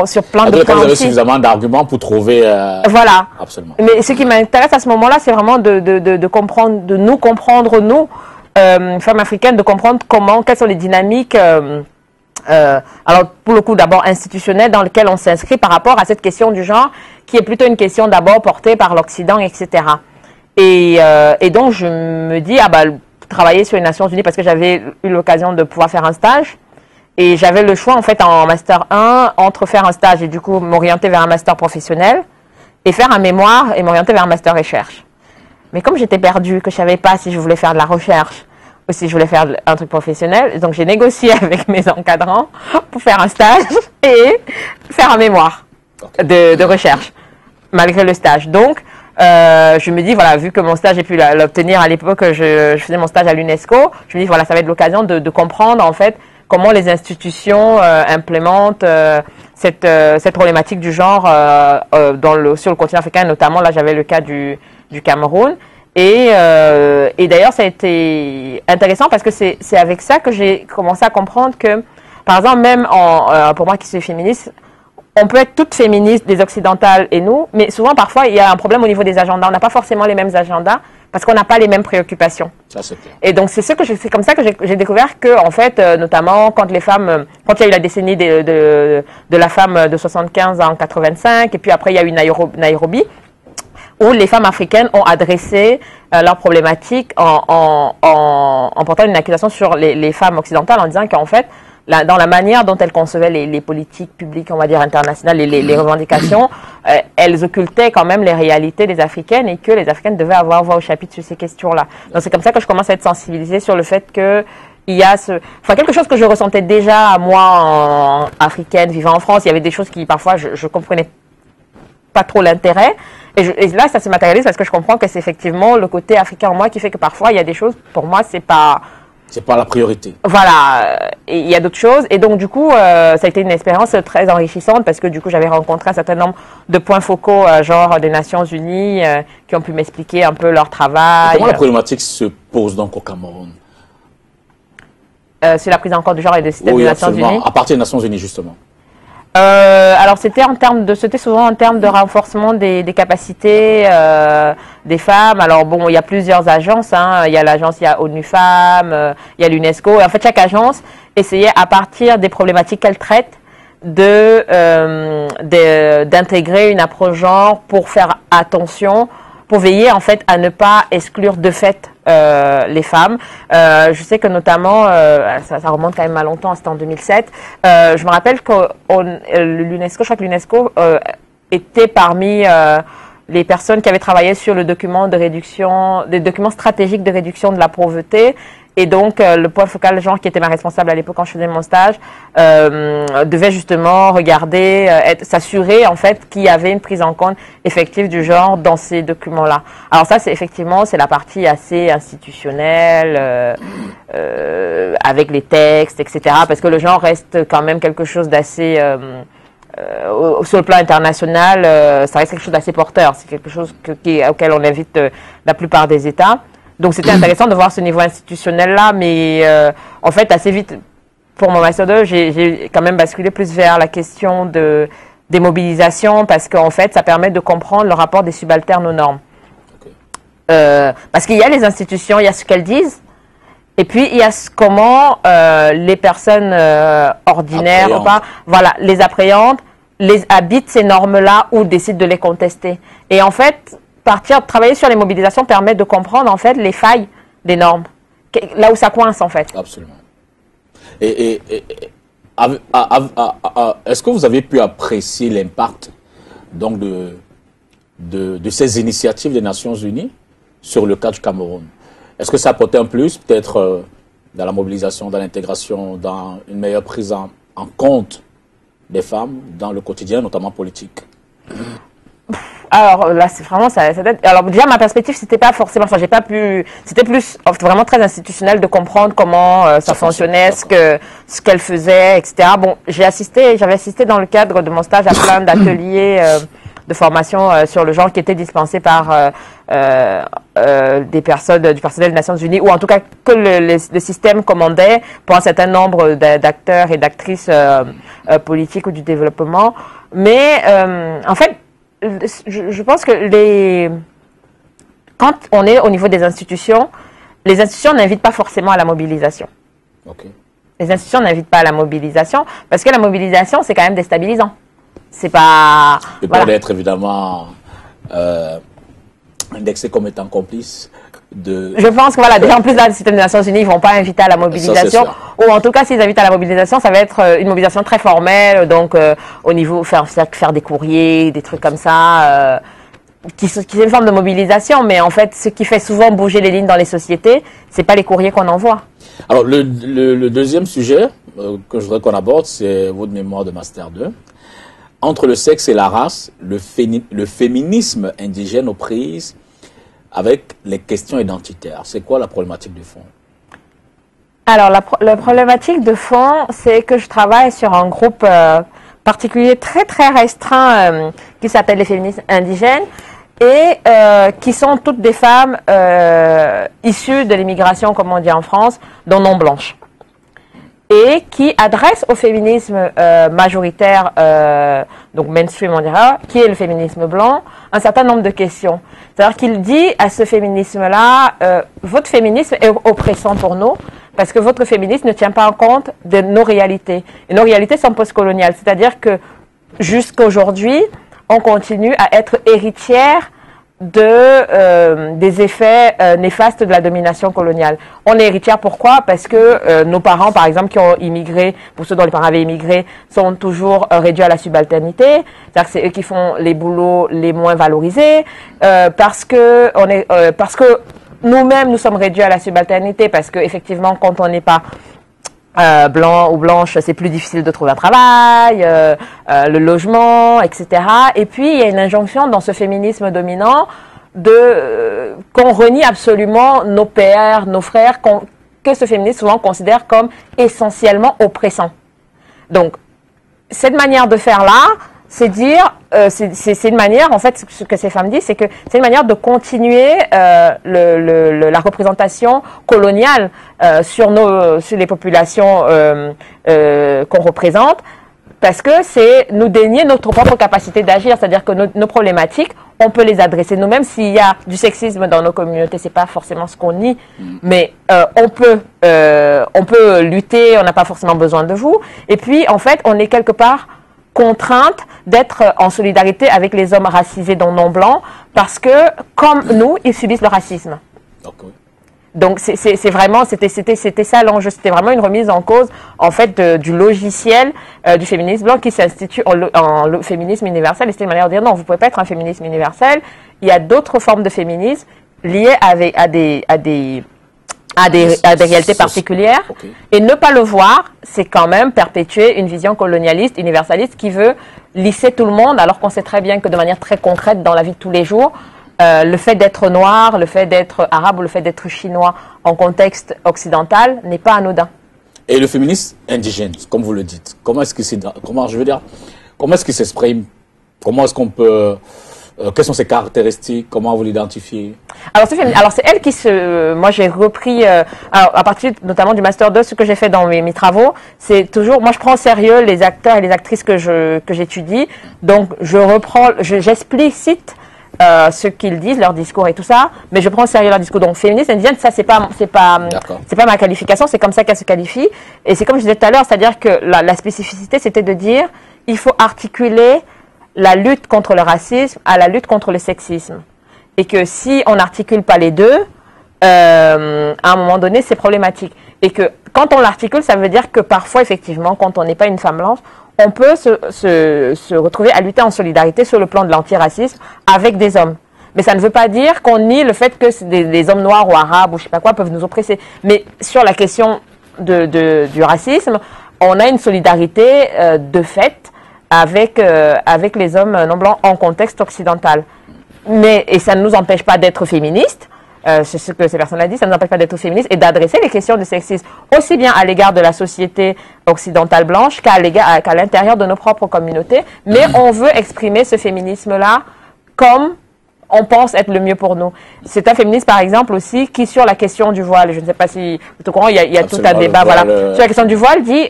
sur plein de points. Vous avez suffisamment d'arguments pour trouver... Voilà. Absolument. Mais ce qui m'intéresse à ce moment-là, c'est vraiment de comprendre, de nous comprendre, nous, femmes africaines, de comprendre quelles sont les dynamiques... alors, pour le coup, d'abord institutionnelles, dans lesquelles on s'inscrit par rapport à cette question du genre, qui est plutôt une question d'abord portée par l'Occident, etc. Et donc, je me dis, travailler sur les Nations Unies, parce que j'avais eu l'occasion de pouvoir faire un stage, et j'avais le choix, en fait, en Master 1, entre faire un stage et du coup m'orienter vers un Master professionnel, et faire un mémoire et m'orienter vers un Master recherche. Mais comme j'étais perdue, que je ne savais pas si je voulais faire de la recherche, ou si je voulais faire un truc professionnel, donc j'ai négocié avec mes encadrants pour faire un stage et faire un mémoire de recherche, malgré le stage. Donc, je me dis, voilà, vu que mon stage, j'ai pu l'obtenir à l'époque, je faisais mon stage à l'UNESCO, je me dis, voilà, ça va être l'occasion de comprendre, en fait, comment les institutions implémentent cette problématique du genre sur le continent africain, notamment, là, j'avais le cas du Cameroun. Et d'ailleurs, ça a été intéressant parce que c'est avec ça que j'ai commencé à comprendre que, par exemple, même pour moi qui suis féministe, on peut être toutes féministes, des occidentales et nous, mais souvent, parfois, il y a un problème au niveau des agendas. On n'a pas forcément les mêmes agendas parce qu'on n'a pas les mêmes préoccupations. Ça, c'est clair. Et donc, c'est comme ça que j'ai découvert que, en fait, notamment quand il y a eu la décennie de la femme de 75 en 85, et puis après, il y a eu Nairobi, où les femmes africaines ont adressé leurs problématiques en portant une accusation sur les femmes occidentales en disant qu'en fait, dans la manière dont elles concevaient les politiques publiques, on va dire internationales, les revendications, elles occultaient quand même les réalités des Africaines et que les Africaines devaient avoir voix au chapitre sur ces questions-là. Donc c'est comme ça que je commence à être sensibilisée sur le fait que il y a quelque chose que je ressentais déjà moi africaine vivant en France. Il y avait des choses qui parfois je comprenais pas trop l'intérêt. Et là, ça se matérialise parce que je comprends que c'est effectivement le côté africain en moi qui fait que parfois, il y a des choses, pour moi, c'est pas C'est pas la priorité. Voilà, il y a d'autres choses. Et donc, du coup, ça a été une expérience très enrichissante parce que, du coup, j'avais rencontré un certain nombre de points focaux, genre des Nations Unies, qui ont pu m'expliquer un peu leur travail. Et comment la problématique se pose donc au Cameroun? Sur la prise en compte du genre et des systèmes des Nations Unies. À partir des Nations Unies, justement. Alors c'était souvent en termes de renforcement des capacités des femmes. Alors bon, il y a plusieurs agences, hein. Il y a l'agence, il y a ONU Femmes, il y a l'UNESCO. Et en fait, chaque agence essayait à partir des problématiques qu'elle traite d'intégrer une approche genre pour faire attention, pour veiller en fait à ne pas exclure de fait les femmes. Je sais que notamment, ça remonte quand même à longtemps, c'était en 2007, je me rappelle que l'UNESCO, je crois que l'UNESCO était parmi les personnes qui avaient travaillé sur le document de réduction, des documents stratégiques de réduction de la pauvreté. Et donc, le point focal genre qui était ma responsable à l'époque quand je faisais mon stage, devait justement regarder, s'assurer en fait qu'il y avait une prise en compte effective du genre dans ces documents-là. Alors ça, c'est effectivement, c'est la partie assez institutionnelle, avec les textes, etc. Parce que le genre reste quand même quelque chose d'assez... sur le plan international, ça reste quelque chose d'assez porteur. C'est quelque chose auquel on invite la plupart des États. Donc, c'était intéressant de voir ce niveau institutionnel-là, mais en fait, assez vite, pour mon Master 2, j'ai quand même basculé plus vers la question des mobilisations, parce qu'en fait, ça permet de comprendre le rapport des subalternes aux normes. Okay. Parce qu'il y a les institutions, il y a ce qu'elles disent, et puis il y a comment les personnes ordinaires, ou pas, voilà, les appréhendent, les habitent ces normes-là ou décident de les contester. Et en fait, travailler sur les mobilisations permet de comprendre en fait les failles des normes, là où ça coince en fait. Absolument. Est-ce que vous avez pu apprécier l'impact donc de ces initiatives des Nations Unies sur le cas du Cameroun? Est-ce que ça apportait un plus, peut-être dans la mobilisation, dans l'intégration, dans une meilleure prise en compte des femmes dans le quotidien, notamment politique? Alors là, c'est vraiment ça. Alors déjà, ma perspective, c'était pas forcément, enfin, j'ai pas pu. C'était plus vraiment très institutionnel de comprendre comment ça fonctionnait, ce qu'elle faisait, etc. Bon, j'avais assisté dans le cadre de mon stage à plein d'ateliers de formation sur le genre qui étaient dispensés par des personnes du personnel des Nations Unies, ou en tout cas que le système commandait pour un certain nombre d'acteurs et d'actrices politiques ou du développement. Mais en fait, je pense que quand on est au niveau des institutions, les institutions n'invitent pas forcément à la mobilisation. Okay. Les institutions n'invitent pas à la mobilisation parce que la mobilisation, c'est quand même déstabilisant. C'est pas... Il peut être évidemment indexé comme étant complice de... Je pense que voilà, déjà en plus dans le système des Nations Unies, ils ne vont pas inviter à la mobilisation. Ou en tout cas, s'ils invitent à la mobilisation, ça va être une mobilisation très formelle, donc au niveau faire des courriers, des trucs comme ça, qui est une forme de mobilisation, mais en fait, ce qui fait souvent bouger les lignes dans les sociétés, c'est pas les courriers qu'on envoie. Alors, le deuxième sujet que je voudrais qu'on aborde, c'est votre mémoire de Master 2. Entre le sexe et la race, le féminisme indigène aux prises avec les questions identitaires. C'est quoi la problématique de fond? Alors, la problématique de fond, c'est que je travaille sur un groupe particulier très très restreint qui s'appelle les féministes indigènes et qui sont toutes des femmes issues de l'immigration, comme on dit en France, dont non blanches. Et qui adresse au féminisme majoritaire, donc mainstream on dira, qui est le féminisme blanc, un certain nombre de questions. C'est-à-dire qu'il dit à ce féminisme-là, votre féminisme est oppressant pour nous, parce que votre féminisme ne tient pas en compte de nos réalités. Et nos réalités sont postcoloniales, c'est-à-dire que jusqu'aujourd'hui, on continue à être héritière des effets néfastes de la domination coloniale. On est héritière pourquoi? Parce que nos parents, par exemple, qui ont immigré, pour ceux dont les parents avaient immigré, sont toujours réduits à la subalternité. C'est-à-dire que c'est eux qui font les boulots les moins valorisés, parce que nous-mêmes nous sommes réduits à la subalternité, parce que effectivement, quand on n'est pas blanc ou blanche, c'est plus difficile de trouver un travail, le logement, etc. Et puis, il y a une injonction dans ce féminisme dominant qu'on renie absolument nos pères, nos frères, que ce féminisme souvent considère comme essentiellement oppressant. Donc, cette manière de faire là, c'est dire, c'est une manière, en fait, ce que ces femmes disent, c'est que c'est une manière de continuer la représentation coloniale sur les populations qu'on représente, parce que c'est nous dénier notre propre capacité d'agir, c'est-à-dire que nos problématiques, on peut les adresser nous-mêmes. S'il y a du sexisme dans nos communautés, c'est pas forcément ce qu'on nie, mais on peut lutter, on n'a pas forcément besoin de vous. Et puis, en fait, on est quelque part contrainte d'être en solidarité avec les hommes racisés dont non blancs, parce que, comme nous, ils subissent le racisme. Okay. Donc, c'est vraiment, c'était ça l'enjeu. C'était vraiment une remise en cause, en fait, du logiciel du féminisme blanc qui s'institue en féminisme universel. Et c'était une manière de dire, non, vous ne pouvez pas être un féminisme universel. Il y a d'autres formes de féminisme liées à des réalités particulières. Okay. Et ne pas le voir, c'est quand même perpétuer une vision colonialiste, universaliste, qui veut lisser tout le monde, alors qu'on sait très bien que de manière très concrète, dans la vie de tous les jours, le fait d'être noir, le fait d'être arabe ou le fait d'être chinois en contexte occidental n'est pas anodin. Et le féminisme indigène, comme vous le dites, comment est-ce qu'il s'exprime? Comment est-ce qu'on peut... quelles sont ses caractéristiques? Comment vous l'identifiez? Alors c'est elle qui moi j'ai repris, à partir notamment du Master 2, ce que j'ai fait dans mes travaux, c'est toujours, moi je prends au sérieux les acteurs et les actrices que j'étudie, donc j'explicite ce qu'ils disent, leur discours et tout ça, mais je prends au sérieux leur discours. Donc féministe indigène, ça c'est pas ma qualification, c'est comme ça qu'elle se qualifie. Et c'est comme je disais tout à l'heure, c'est-à-dire que la spécificité c'était de dire, il faut articuler la lutte contre le racisme à la lutte contre le sexisme. Et que si on n'articule pas les deux, à un moment donné, c'est problématique. Et que quand on l'articule, ça veut dire que parfois, effectivement, quand on n'est pas une femme blanche, on peut se retrouver à lutter en solidarité sur le plan de l'antiracisme avec des hommes. Mais ça ne veut pas dire qu'on nie le fait que des hommes noirs ou arabes ou je sais pas quoi peuvent nous oppresser. Mais sur la question du racisme, on a une solidarité de fait avec les hommes non blancs en contexte occidental. Et ça ne nous empêche pas d'être féministes, c'est ce que ces personnes ont dit, ça ne nous empêche pas d'être féministes et d'adresser les questions de sexisme aussi bien à l'égard de la société occidentale blanche qu'à l'intérieur de nos propres communautés. Mais on veut exprimer ce féminisme-là comme on pense être le mieux pour nous. C'est un féministe, par exemple, aussi, qui, sur la question du voile, je ne sais pas si vous êtes au courant, il y a tout un débat, voilà. Sur la question du voile, dit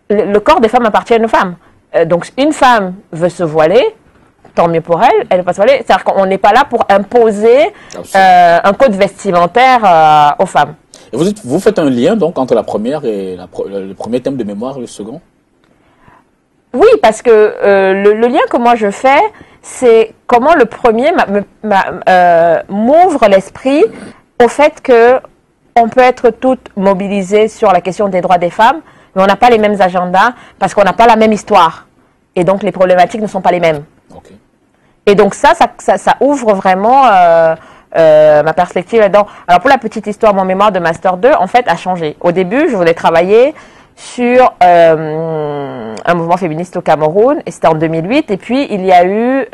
le corps des femmes appartient aux femmes. Donc, une femme veut se voiler, tant mieux pour elle, elle ne veut pas se voiler. C'est-à-dire qu'on n'est pas là pour imposer un code vestimentaire aux femmes. Et vous faites un lien, donc, entre la première et le premier thème de mémoire et le second? Oui, parce que le lien que moi je fais, c'est comment le premier m'ouvre l'esprit au fait que on peut être toutes mobilisées sur la question des droits des femmes, mais on n'a pas les mêmes agendas parce qu'on n'a pas la même histoire. Et donc les problématiques ne sont pas les mêmes. Okay. Et donc ça ouvre vraiment ma perspective là-dedans. Alors pour la petite histoire, mon mémoire de Master 2, en fait, a changé. Au début, je voulais travailler sur un mouvement féministe au Cameroun, et c'était en 2008, et puis il y a eu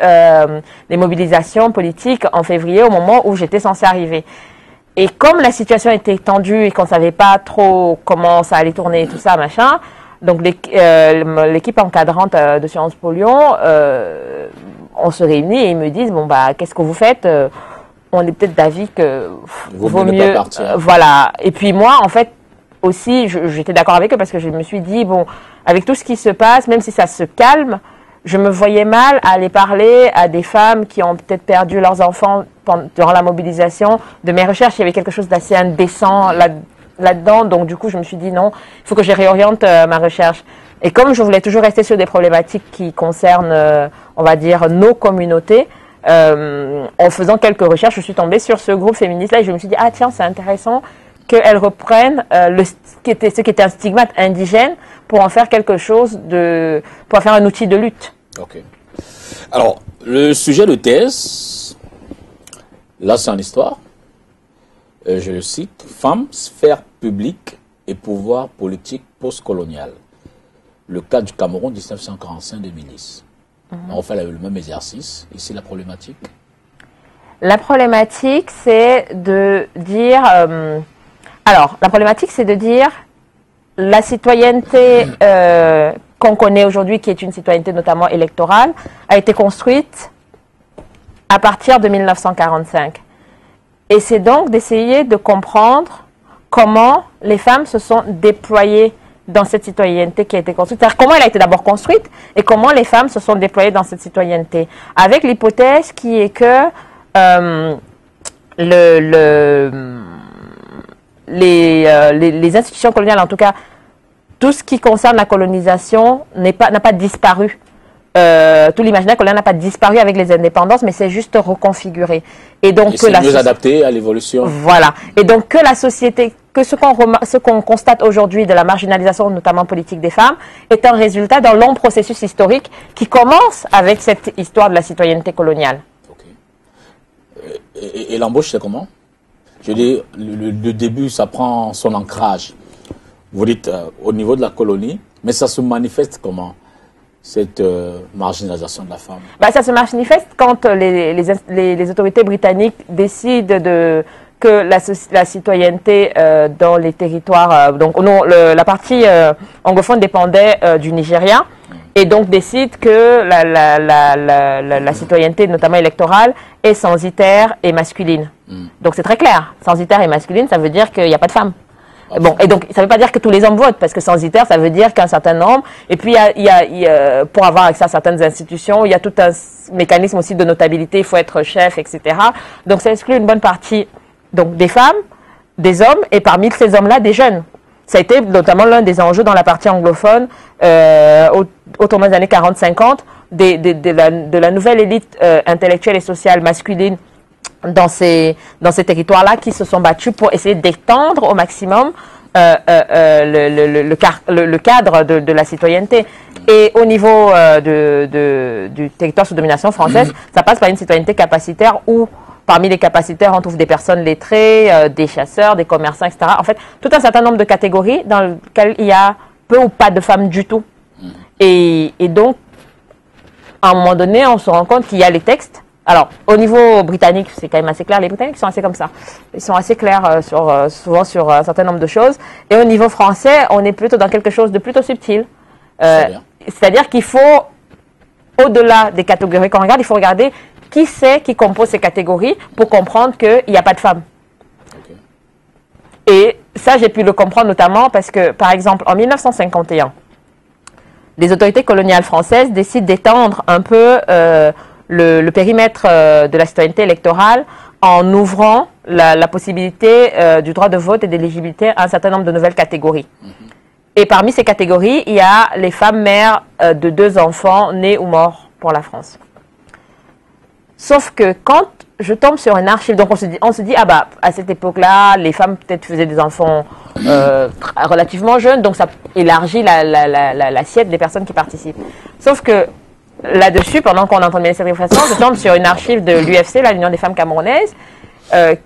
des mobilisations politiques en février, au moment où j'étais censée arriver. Et comme la situation était tendue et qu'on ne savait pas trop comment ça allait tourner et tout ça, machin, donc l'équipe encadrante de Sciences Po Lyon, on se réunit et ils me disent, bon bah, qu'est-ce que vous faites? On est peut-être d'avis que vaut mieux, voilà. Et puis moi, en fait, aussi, j'étais d'accord avec eux parce que je me suis dit, bon, avec tout ce qui se passe, même si ça se calme, je me voyais mal aller parler à des femmes qui ont peut-être perdu leurs enfants durant la mobilisation. De mes recherches, il y avait quelque chose d'assez indécent là-dedans. Donc, du coup, je me suis dit, non, il faut que je réoriente ma recherche. Et comme je voulais toujours rester sur des problématiques qui concernent, on va dire, nos communautés, en faisant quelques recherches, je suis tombée sur ce groupe féministe-là et je me suis dit, ah tiens, c'est intéressant qu'elles reprennent ce qui était un stigmate indigène pour en faire quelque chose pour en faire un outil de lutte. Ok. Alors, le sujet de thèse, là c'est en histoire, je le cite, Femmes, sphère publique et pouvoir politique postcolonial. Le cas du Cameroun 1945-2010. On fait le même exercice. Ici, la problématique? La problématique, c'est de dire... Alors, la problématique, c'est de dire la citoyenneté qu'on connaît aujourd'hui, qui est une citoyenneté notamment électorale, a été construite à partir de 1945. Et c'est donc d'essayer de comprendre comment les femmes se sont déployées dans cette citoyenneté qui a été construite. C'est-à-dire comment elle a été d'abord construite et comment les femmes se sont déployées dans cette citoyenneté. Avec l'hypothèse qui est que les institutions coloniales, en tout cas, tout ce qui concerne la colonisation n'a pas disparu. Tout l'imaginaire colonial n'a pas disparu avec les indépendances, mais c'est juste reconfiguré. Et donc c'est mieux adapté à l'évolution. Voilà. Et donc que la société, que ce qu'on constate aujourd'hui de la marginalisation, notamment politique des femmes, est un résultat d'un long processus historique qui commence avec cette histoire de la citoyenneté coloniale. Okay. Et l'embauche, c'est comment? Je dis, le début, ça prend son ancrage. Vous dites au niveau de la colonie, mais ça se manifeste comment, cette marginalisation de la femme? Ça se manifeste quand les autorités britanniques décident que la citoyenneté dans les territoires, la partie anglophone dépendait du Nigeria, et donc décident que la citoyenneté, notamment électorale, est censitaire et masculine. Donc c'est très clair, censitaire et masculine, ça veut dire qu'il n'y a pas de femmes. Bon, et donc, ça ne veut pas dire que tous les hommes votent, parce que censitaire, ça veut dire qu'un certain nombre, et puis pour avoir accès à certaines institutions, il y a tout un mécanisme aussi de notabilité, il faut être chef, etc. Donc, ça exclut une bonne partie des femmes, des hommes, et parmi ces hommes-là, des jeunes. Ça a été notamment l'un des enjeux dans la partie anglophone, au tournant des années 40-50, de la nouvelle élite intellectuelle et sociale masculine dans ces territoires-là, qui se sont battus pour essayer d'étendre au maximum le cadre de la citoyenneté. Et au niveau du territoire sous domination française, ça passe par une citoyenneté capacitaire où, parmi les capacitaires, on trouve des personnes lettrées, des chasseurs, des commerçants, etc. En fait, tout un certain nombre de catégories dans lesquelles il y a peu ou pas de femmes du tout. Et donc, à un moment donné, on se rend compte qu'il y a les textes. Alors, au niveau britannique, c'est quand même assez clair. Les Britanniques sont assez comme ça. Ils sont assez clairs souvent sur un certain nombre de choses. Et au niveau français, on est plutôt dans quelque chose de plutôt subtil. C'est-à-dire qu'il faut, au-delà des catégories qu'on regarde, il faut regarder qui c'est qui compose ces catégories pour comprendre qu'il n'y a pas de femmes. Okay. Et ça, j'ai pu le comprendre notamment parce que, par exemple, en 1951, les autorités coloniales françaises décident d'étendre un peu le périmètre de la citoyenneté électorale en ouvrant la possibilité du droit de vote et d'éligibilité à un certain nombre de nouvelles catégories. Et parmi ces catégories, il y a les femmes mères de 2 enfants nés ou morts pour la France. Sauf que quand je tombe sur une archive, donc on se dit ah bah à cette époque-là, les femmes peut-être faisaient des enfants relativement jeunes, donc ça élargit l'assiette des personnes qui participent. Sauf que là-dessus, pendant qu'on entend cette réflexion, je tombe sur une archive de l'UFC, l'Union des femmes camerounaises,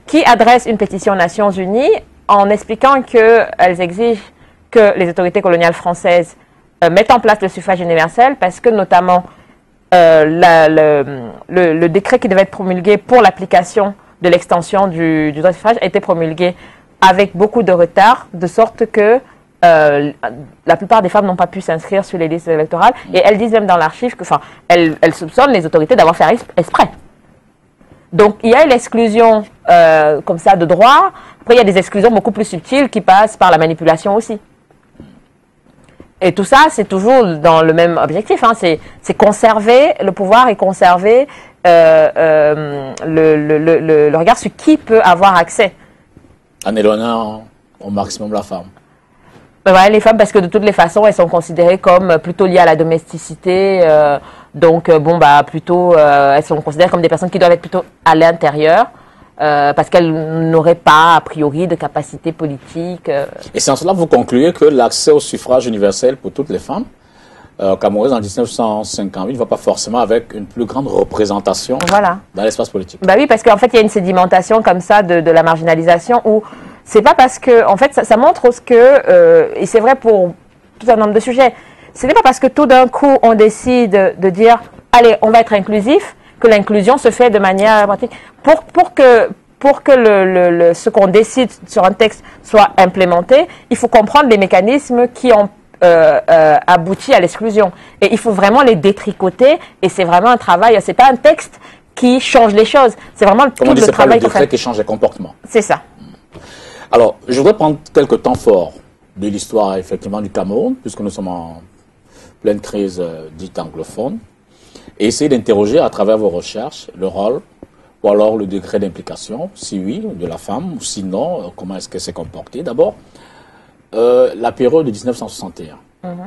qui adresse une pétition aux Nations Unies en expliquant qu'elles exigent que les autorités coloniales françaises mettent en place le suffrage universel parce que notamment le décret qui devait être promulgué pour l'application de l'extension du droit de suffrage a été promulgué avec beaucoup de retard, de sorte que la plupart des femmes n'ont pas pu s'inscrire sur les listes électorales. Et elles disent même dans l'archive que, elles soupçonnent les autorités d'avoir fait exprès. Donc, il y a une exclusion comme ça de droit. Après, il y a des exclusions beaucoup plus subtiles qui passent par la manipulation aussi. Et tout ça, c'est toujours dans le même objectif. Hein. C'est conserver le pouvoir et conserver le regard sur qui peut avoir accès. En éloignant au maximum la femme. Ouais, les femmes, parce que de toutes les façons, elles sont considérées comme plutôt liées à la domesticité. Donc, plutôt, elles sont considérées comme des personnes qui doivent être plutôt à l'intérieur. Parce qu'elles n'auraient pas, a priori, de capacité politique. Et c'est en cela que vous concluez que l'accès au suffrage universel pour toutes les femmes camerounaises en 1958 ne va pas forcément avec une plus grande représentation dans l'espace politique. Bah oui, parce qu'en fait, il y a une sédimentation comme ça de la marginalisation où c'est pas parce que, en fait, ça montre que, et c'est vrai pour tout un nombre de sujets, ce n'est pas parce que tout d'un coup, on décide de dire, allez, on va être inclusif, que l'inclusion se fait de manière pratique. pour que ce qu'on décide sur un texte soit implémenté, il faut comprendre les mécanismes qui ont abouti à l'exclusion. Et il faut vraiment les détricoter, et c'est vraiment un travail, c'est pas un texte qui change les choses, c'est vraiment tout le travail. C'est pas le décret qui change les comportements. C'est ça. Alors, je voudrais prendre quelques temps forts de l'histoire, effectivement, du Cameroun, puisque nous sommes en pleine crise dite anglophone, et essayer d'interroger à travers vos recherches le rôle ou alors le degré d'implication, si oui, de la femme, ou sinon, comment est-ce qu'elle s'est comportée. D'abord, la période de 1961.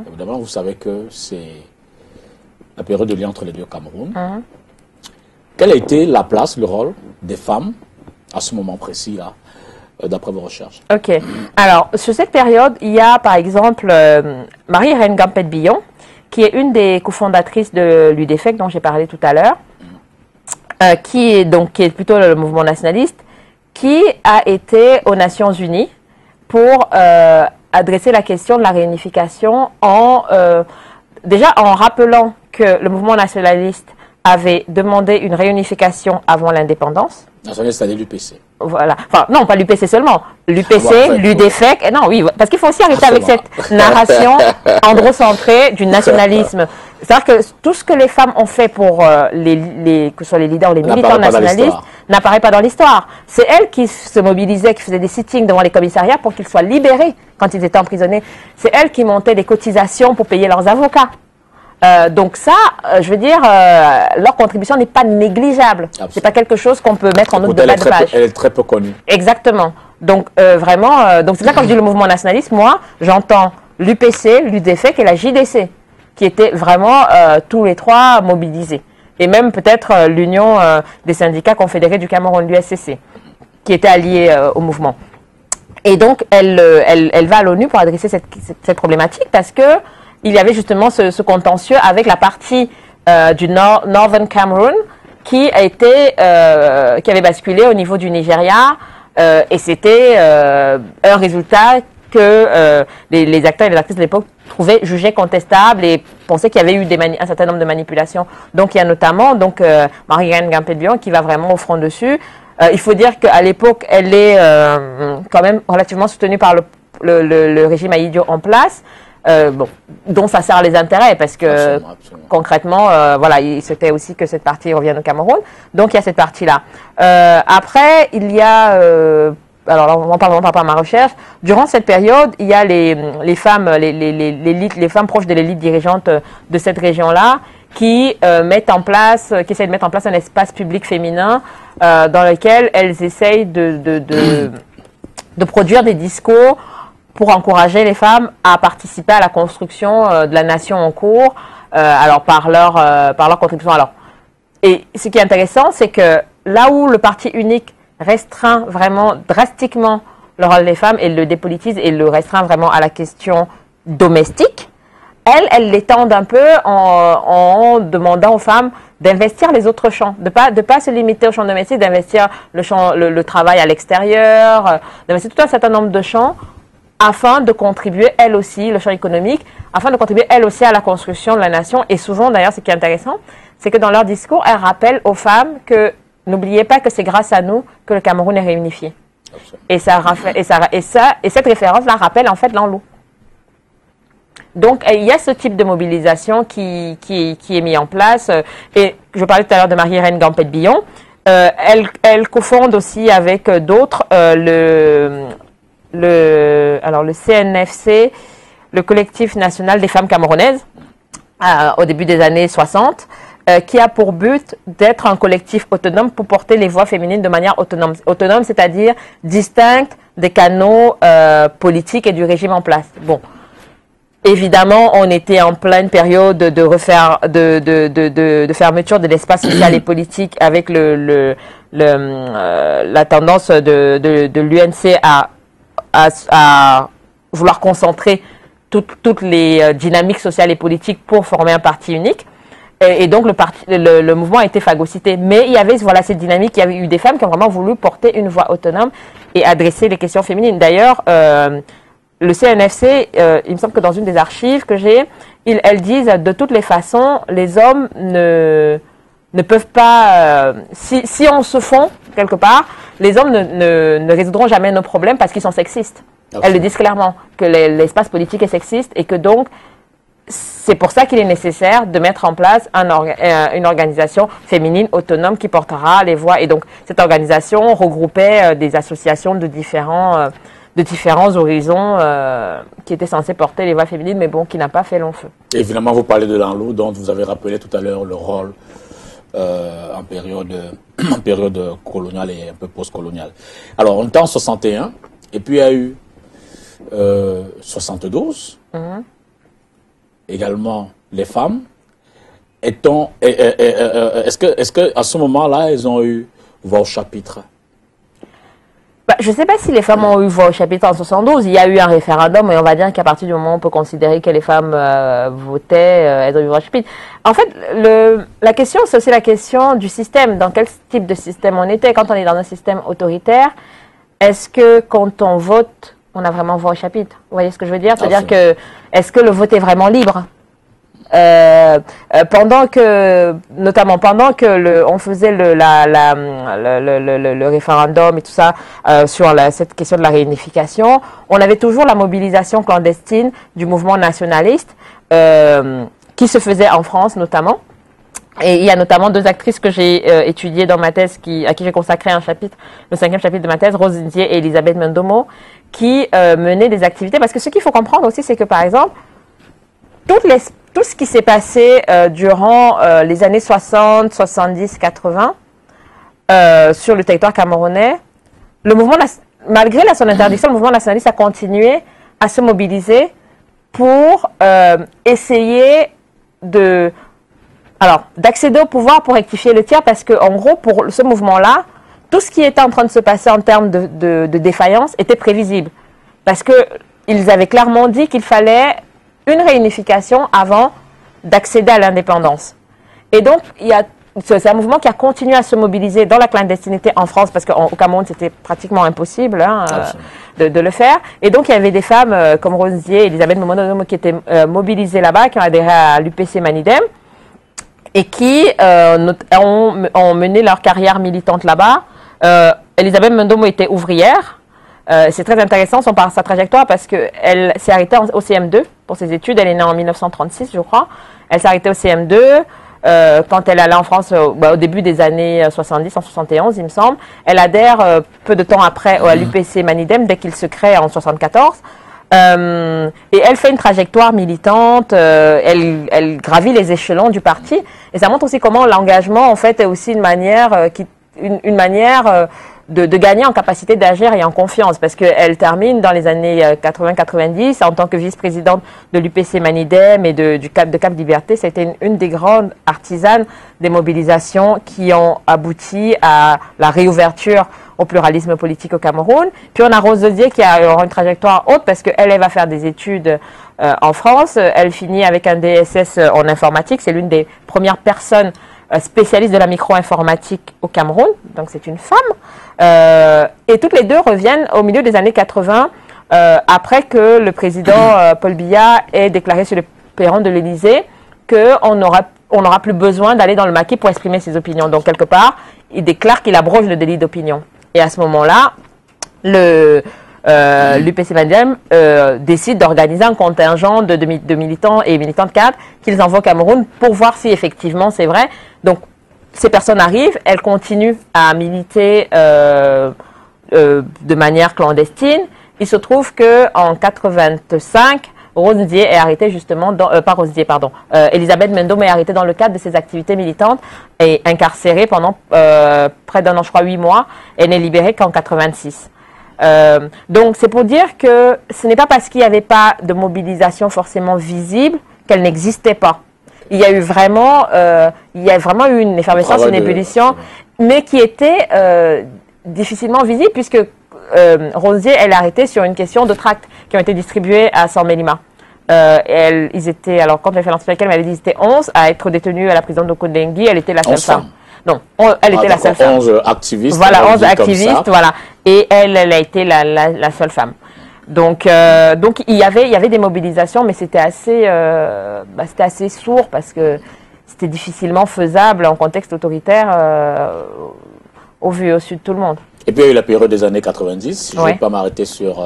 Évidemment, vous savez que c'est la période de lien entre les deux Cameroun. Quelle a été la place, le rôle des femmes à ce moment précis-là, d'après vos recherches? Ok. Alors, sur cette période, il y a par exemple Marie-Reine Gampette-Billon, qui est une des cofondatrices de l'UDFEC dont j'ai parlé tout à l'heure, qui est plutôt le mouvement nationaliste, qui a été aux Nations Unies pour adresser la question de la réunification déjà en rappelant que le mouvement nationaliste avait demandé une réunification avant l'indépendance. Nationaliste, c'est-à-dire l'UPC. Voilà. Enfin, non, pas l'UPC seulement. L'UPC, l'UDFEC. Non, oui, parce qu'il faut aussi arrêter avec cette narration androcentrée du nationalisme. C'est-à-dire que tout ce que les femmes ont fait pour que ce soit les leaders ou les militants nationalistes n'apparaît pas dans l'histoire. C'est elles qui se mobilisaient, qui faisaient des sittings devant les commissariats pour qu'ils soient libérés quand ils étaient emprisonnés. C'est elles qui montaient des cotisations pour payer leurs avocats. Donc ça, je veux dire, leur contribution n'est pas négligeable. C'est pas quelque chose qu'on peut mettre en autre de bas de page. Elle est très peu connue. Exactement. Donc vraiment, donc c'est là quand je dis le mouvement nationaliste, moi, j'entends l'UPC, l'UDFEC et la JDC, qui étaient vraiment tous les trois mobilisés. Et même peut-être l'Union des syndicats confédérés du Cameroun, l'USCC, qui était alliée au mouvement. Et donc, elle va à l'ONU pour adresser cette problématique parce que il y avait justement ce contentieux avec la partie du Northern Cameroun qui avait basculé au niveau du Nigeria et c'était un résultat que les acteurs et les actrices de l'époque jugeaient contestable et pensaient qu'il y avait eu un certain nombre de manipulations. Donc il y a notamment Marie-Reine Gampette-Billon qui va vraiment au front dessus. Il faut dire qu'à l'époque, elle est quand même relativement soutenue par le régime Ahidjo en place. Dont ça sert les intérêts parce que absolument. Concrètement, voilà, il souhaitait aussi que cette partie revienne au Cameroun. Donc il y a cette partie-là. Après, il y a, alors là, on parle par rapport à ma recherche. Durant cette période, il y a les femmes, les femmes proches de l'élite dirigeante de cette région-là qui essaient de mettre en place un espace public féminin dans lequel elles essayent de produire des discours pour encourager les femmes à participer à la construction de la nation en cours, alors par leur contribution. Alors, et ce qui est intéressant, c'est que là où le parti unique restreint vraiment drastiquement le rôle des femmes et le dépolitise et le restreint vraiment à la question domestique, elles l'étendent un peu en demandant aux femmes d'investir les autres champs, de pas se limiter au champ domestique, d'investir le travail à l'extérieur, d'investir tout un certain nombre de champs afin de contribuer, elle aussi, le champ économique, afin de contribuer, elle aussi, à la construction de la nation. Et souvent, d'ailleurs, ce qui est intéressant, c'est que dans leur discours, elles rappellent aux femmes que n'oubliez pas que c'est grâce à nous que le Cameroun est réunifié. Et cette référence-là rappelle en fait l'Anlou. Donc, il y a ce type de mobilisation qui est mis en place. Et je parlais tout à l'heure de Marie-Reine Gampette-Billon. Elle cofonde aussi avec d'autres le CNFC, le collectif national des femmes camerounaises, au début des années 60, qui a pour but d'être un collectif autonome pour porter les voix féminines de manière autonome. Autonome, c'est-à-dire distincte des canaux politiques et du régime en place. Bon, évidemment, on était en pleine période de fermeture de l'espace social et politique avec la tendance de l'UNC à vouloir concentrer toutes les dynamiques sociales et politiques pour former un parti unique. Et donc, le mouvement a été phagocyté. Mais il y avait cette dynamique, il y avait eu des femmes qui ont vraiment voulu porter une voix autonome et adresser les questions féminines. D'ailleurs, le CNFC, il me semble que dans une des archives que j'ai, elles disent de toutes les façons, les hommes ne peuvent pas, si on se fond quelque part, les hommes ne résoudront jamais nos problèmes parce qu'ils sont sexistes. Absolument. Elles le disent clairement, que l'espace politique est sexiste et que donc, c'est pour ça qu'il est nécessaire de mettre en place une organisation féminine autonome qui portera les voix. Et donc, cette organisation regroupait des associations de différents horizons qui étaient censés porter les voix féminines, mais bon, qui n'a pas fait long feu. Évidemment, vous parlez de l'ANLO, dont vous avez rappelé tout à l'heure le rôle en période coloniale et un peu post-coloniale. Alors, on était en 61, et puis il y a eu 72, également les femmes. Est-ce que à ce moment-là, elles ont eu voix au chapitre? Je ne sais pas si les femmes ont eu voix au chapitre en 72. Il y a eu un référendum et on va dire qu'à partir du moment où on peut considérer que les femmes votaient, elles ont eu voix au chapitre. En fait, la question, c'est aussi la question du système. Dans quel type de système on était? Quand on est dans un système autoritaire, est-ce que quand on vote, on a vraiment voix au chapitre? Vous voyez ce que je veux dire? C'est-à-dire que, est-ce que le vote est vraiment libre? Notamment pendant que on faisait le référendum et tout ça sur cette question de la réunification, on avait toujours la mobilisation clandestine du mouvement nationaliste qui se faisait en France notamment. Et il y a notamment 2 actrices que j'ai étudiées dans ma thèse, à qui j'ai consacré un chapitre, le 5e chapitre de ma thèse, Rose Ndiaye et Elisabeth Mendomo, qui menaient des activités. Parce que ce qu'il faut comprendre aussi, c'est que par exemple, tout ce qui s'est passé durant les années 60, 70, 80 sur le territoire camerounais, malgré son interdiction, le mouvement nationaliste a continué à se mobiliser pour essayer d'accéder au pouvoir pour rectifier le tir, parce qu'en gros, pour ce mouvement-là, tout ce qui était en train de se passer en termes de défaillance était prévisible. Parce qu'ils avaient clairement dit qu'il fallait une réunification avant d'accéder à l'indépendance. Et donc, c'est un mouvement qui a continué à se mobiliser dans la clandestinité en France, parce qu'au Cameroun, c'était pratiquement impossible de le faire. Et donc, il y avait des femmes comme Rose Ndiaye et Elisabeth Mendomo qui étaient mobilisées là-bas, qui ont adhéré à l'UPC Manidem, et qui ont mené leur carrière militante là-bas. Elisabeth Mendomo était ouvrière. C'est très intéressant sa trajectoire parce qu'elle s'est arrêtée au CM2 pour ses études. Elle est née en 1936, je crois. Elle s'est arrêtée au CM2 quand elle allait en France au début des années 70, en 71, il me semble. Elle adhère peu de temps après à l'UPC Manidem, dès qu'il se crée en 74. Et elle fait une trajectoire militante, elle gravit les échelons du parti. Et ça montre aussi comment l'engagement, en fait, est aussi une manière de gagner en capacité d'agir et en confiance, parce qu'elle termine dans les années 80-90 en tant que vice-présidente de l'UPC Manidem et de Cap Liberté. C'était une des grandes artisanes des mobilisations qui ont abouti à la réouverture au pluralisme politique au Cameroun. Puis on a Rose Ndiaye qui a une trajectoire haute parce qu'elle va faire des études en France. Elle finit avec un DSS en informatique. C'est l'une des premières personnes spécialiste de la micro-informatique au Cameroun, donc c'est une femme. Et toutes les deux reviennent au milieu des années 80, après que le président Paul Biya ait déclaré sur le perron de l'Élysée qu'on n'aura plus besoin d'aller dans le maquis pour exprimer ses opinions. Donc quelque part, il déclare qu'il abroge le délit d'opinion. Et à ce moment-là, l'UPC Manidem décide d'organiser un contingent de militants et militantes cadres qu'ils envoient au Cameroun pour voir si effectivement c'est vrai. Donc ces personnes arrivent, elles continuent à militer de manière clandestine. Il se trouve qu'en 85, Rose Ndiaye est arrêtée justement, pas Rose Ndiaye, pardon, Elisabeth Mendomo est arrêtée dans le cadre de ses activités militantes et incarcérée pendant près d'un an, je crois 8 mois, et n'est libérée qu'en 86. Donc c'est pour dire que ce n'est pas parce qu'il n'y avait pas de mobilisation forcément visible qu'elle n'existait pas. Il y a vraiment eu une effervescence, une ébullition, mais qui était difficilement visible puisque Rose Ndiaye, elle est arrêtée sur une question de tracts qui ont été distribués à San Mélima. Ils étaient, alors quand elle fait l'entretien avec elle, m'avait dit qu'ils étaient 11 à être détenus à la prison de Kondengui. Elle était la seule femme. Non, elle était la seule femme. 11 activistes. Voilà, 11 activistes, voilà. Et elle a été la seule femme. Donc il y avait des mobilisations, mais c'était assez sourd parce que c'était difficilement faisable en contexte autoritaire au vu et au su de tout le monde. Et puis il y a eu la période des années 90, je ne Ouais. vais pas m'arrêter sur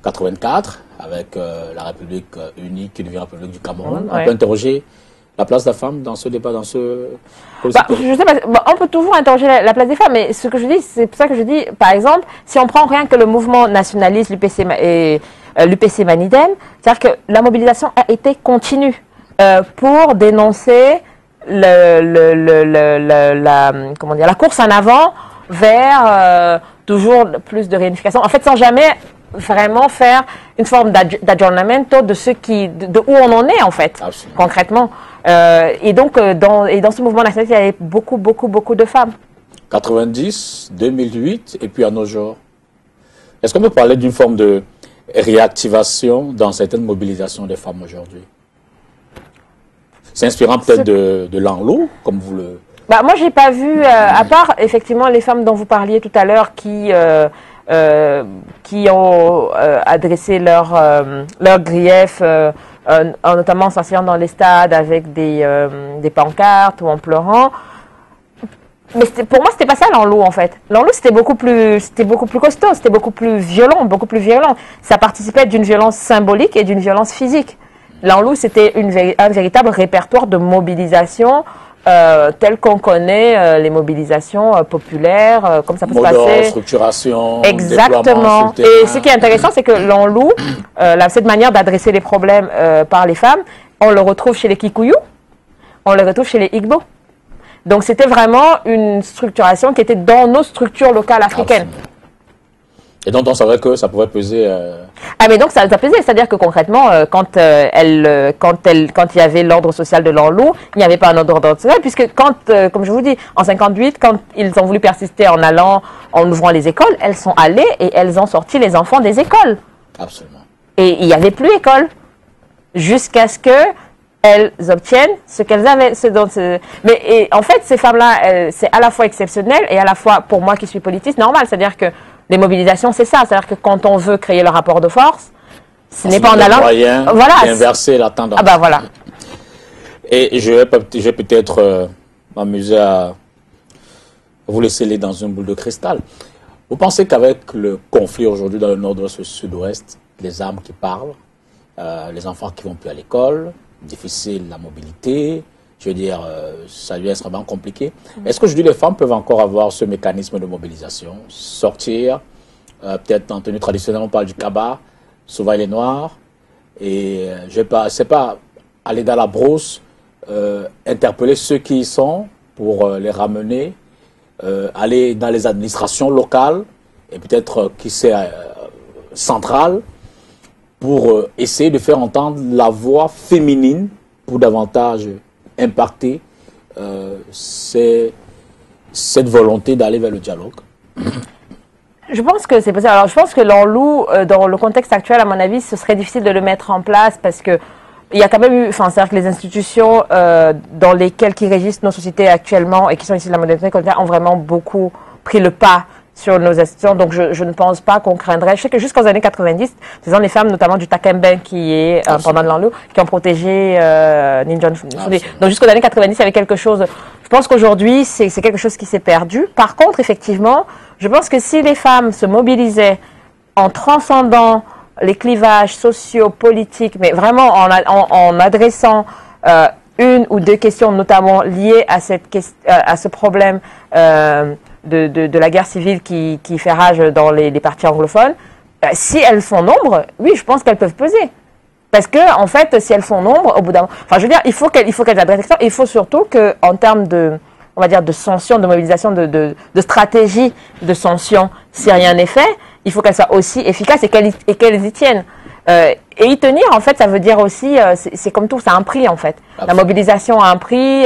84, avec la République unique qui devient la République du Cameroun. On Ouais. peut interroger la place de la femme dans ce débat, dans ce... Bah, je sais pas, bah, on peut toujours interroger la place des femmes, mais ce que je dis, c'est pour ça que je dis, par exemple, si on prend rien que le mouvement nationaliste, l'UPC et l'UPC Manidem, c'est-à-dire que la mobilisation a été continue pour dénoncer comment dire, la course en avant vers toujours plus de réunification. En fait, sans jamais vraiment faire une forme d'aggiornamento de de où on en est en fait, Absolument. concrètement. Et donc dans ce mouvement national, il y avait beaucoup de femmes. 90, 2008 et puis à nos jours. Est-ce qu'on peut parler d'une forme de réactivation dans certaines mobilisations des femmes aujourd'hui? C'est inspirant peut-être de Lanlou, comme vous le... Bah, moi, j'ai pas vu, à part effectivement les femmes dont vous parliez tout à l'heure qui ont adressé leurs griefs, notamment en s'asseyant dans les stades avec des pancartes ou en pleurant. Mais pour moi, c'était pas ça l'enlou en fait. L'enlou, c'était beaucoup plus costaud, c'était beaucoup plus violent. Ça participait d'une violence symbolique et d'une violence physique. L'enlou, c'était un véritable répertoire de mobilisation tel qu'on connaît les mobilisations populaires, comme ça peut se passer. Structuration, exactement. Et ce qui est intéressant, c'est que l'enlou, cette manière d'adresser les problèmes par les femmes, on le retrouve chez les Kikuyu, on le retrouve chez les Igbo. Donc c'était vraiment une structuration qui était dans nos structures locales africaines. Absolument. Et dont on savait que ça pouvait peser... Ah mais donc ça pesait, c'est-à-dire que concrètement, quand il y avait l'ordre social de l'enlou, il n'y avait pas un ordre social, puisque comme je vous dis, en 58, quand ils ont voulu persister en ouvrant les écoles, elles sont allées et elles ont sorti les enfants des écoles. Absolument. Et il n'y avait plus école, jusqu'à ce que elles obtiennent ce qu'elles avaient. Mais en fait, ces femmes-là, c'est à la fois exceptionnel et à la fois, pour moi qui suis politiste, normal. C'est-à-dire que les mobilisations, c'est ça. C'est-à-dire que quand on veut créer le rapport de force, ce n'est pas en allant... Voilà, d'inverser la tendance. Ah bah voilà. Et je vais peut-être m'amuser à vous laisser aller dans une boule de cristal. Vous pensez qu'avec le conflit aujourd'hui dans le nord-ouest et le sud-ouest, les armes qui parlent, les enfants qui vont plus à l'école, difficile la mobilité, je veux dire, ça devient extrêmement compliqué. Est-ce qu'aujourd'hui les femmes peuvent encore avoir ce mécanisme de mobilisation, sortir, peut-être en tenue traditionnelle, on parle du kaba, souvent il est noir, et c'est pas aller dans la brousse, interpeller ceux qui y sont pour les ramener, aller dans les administrations locales et peut-être qui c'est centrales, pour essayer de faire entendre la voix féminine pour davantage impacter cette volonté d'aller vers le dialogue. Je pense que c'est possible. Alors, je pense que l'enlou, dans le contexte actuel, à mon avis, ce serait difficile de le mettre en place parce que il y a quand même eu, c'est-à-dire que les institutions dans lesquelles qui régissent nos sociétés actuellement et qui sont issues de la modernité ont vraiment beaucoup pris le pas sur nos institutions, donc je ne pense pas qu'on craindrait. Je sais que jusqu'aux années 90, ce sont les femmes, notamment du Takemben, qui est pendant l'enlou, qui ont protégé Ninja Nfundi. Donc jusqu'aux années 90, il y avait quelque chose. Je pense qu'aujourd'hui, c'est quelque chose qui s'est perdu. Par contre, effectivement, je pense que si les femmes se mobilisaient en transcendant les clivages sociaux, politiques, mais vraiment en adressant une ou deux questions, notamment liées à ce problème de la guerre civile qui fait rage dans les partis anglophones, si elles font nombre, oui, je pense qu'elles peuvent peser. Parce que, en fait, si elles font nombre, au bout d'un moment, enfin, je veux dire, il faut qu'elles adressent ça. Il faut surtout qu'en termes on va dire, de sanctions, de mobilisation, de stratégie de sanctions, si rien n'est fait, il faut qu'elles soient aussi efficaces et qu'elles y tiennent. Et y tenir, en fait, ça veut dire aussi, c'est comme tout, ça a un prix, en fait. Absolument. La mobilisation a un prix,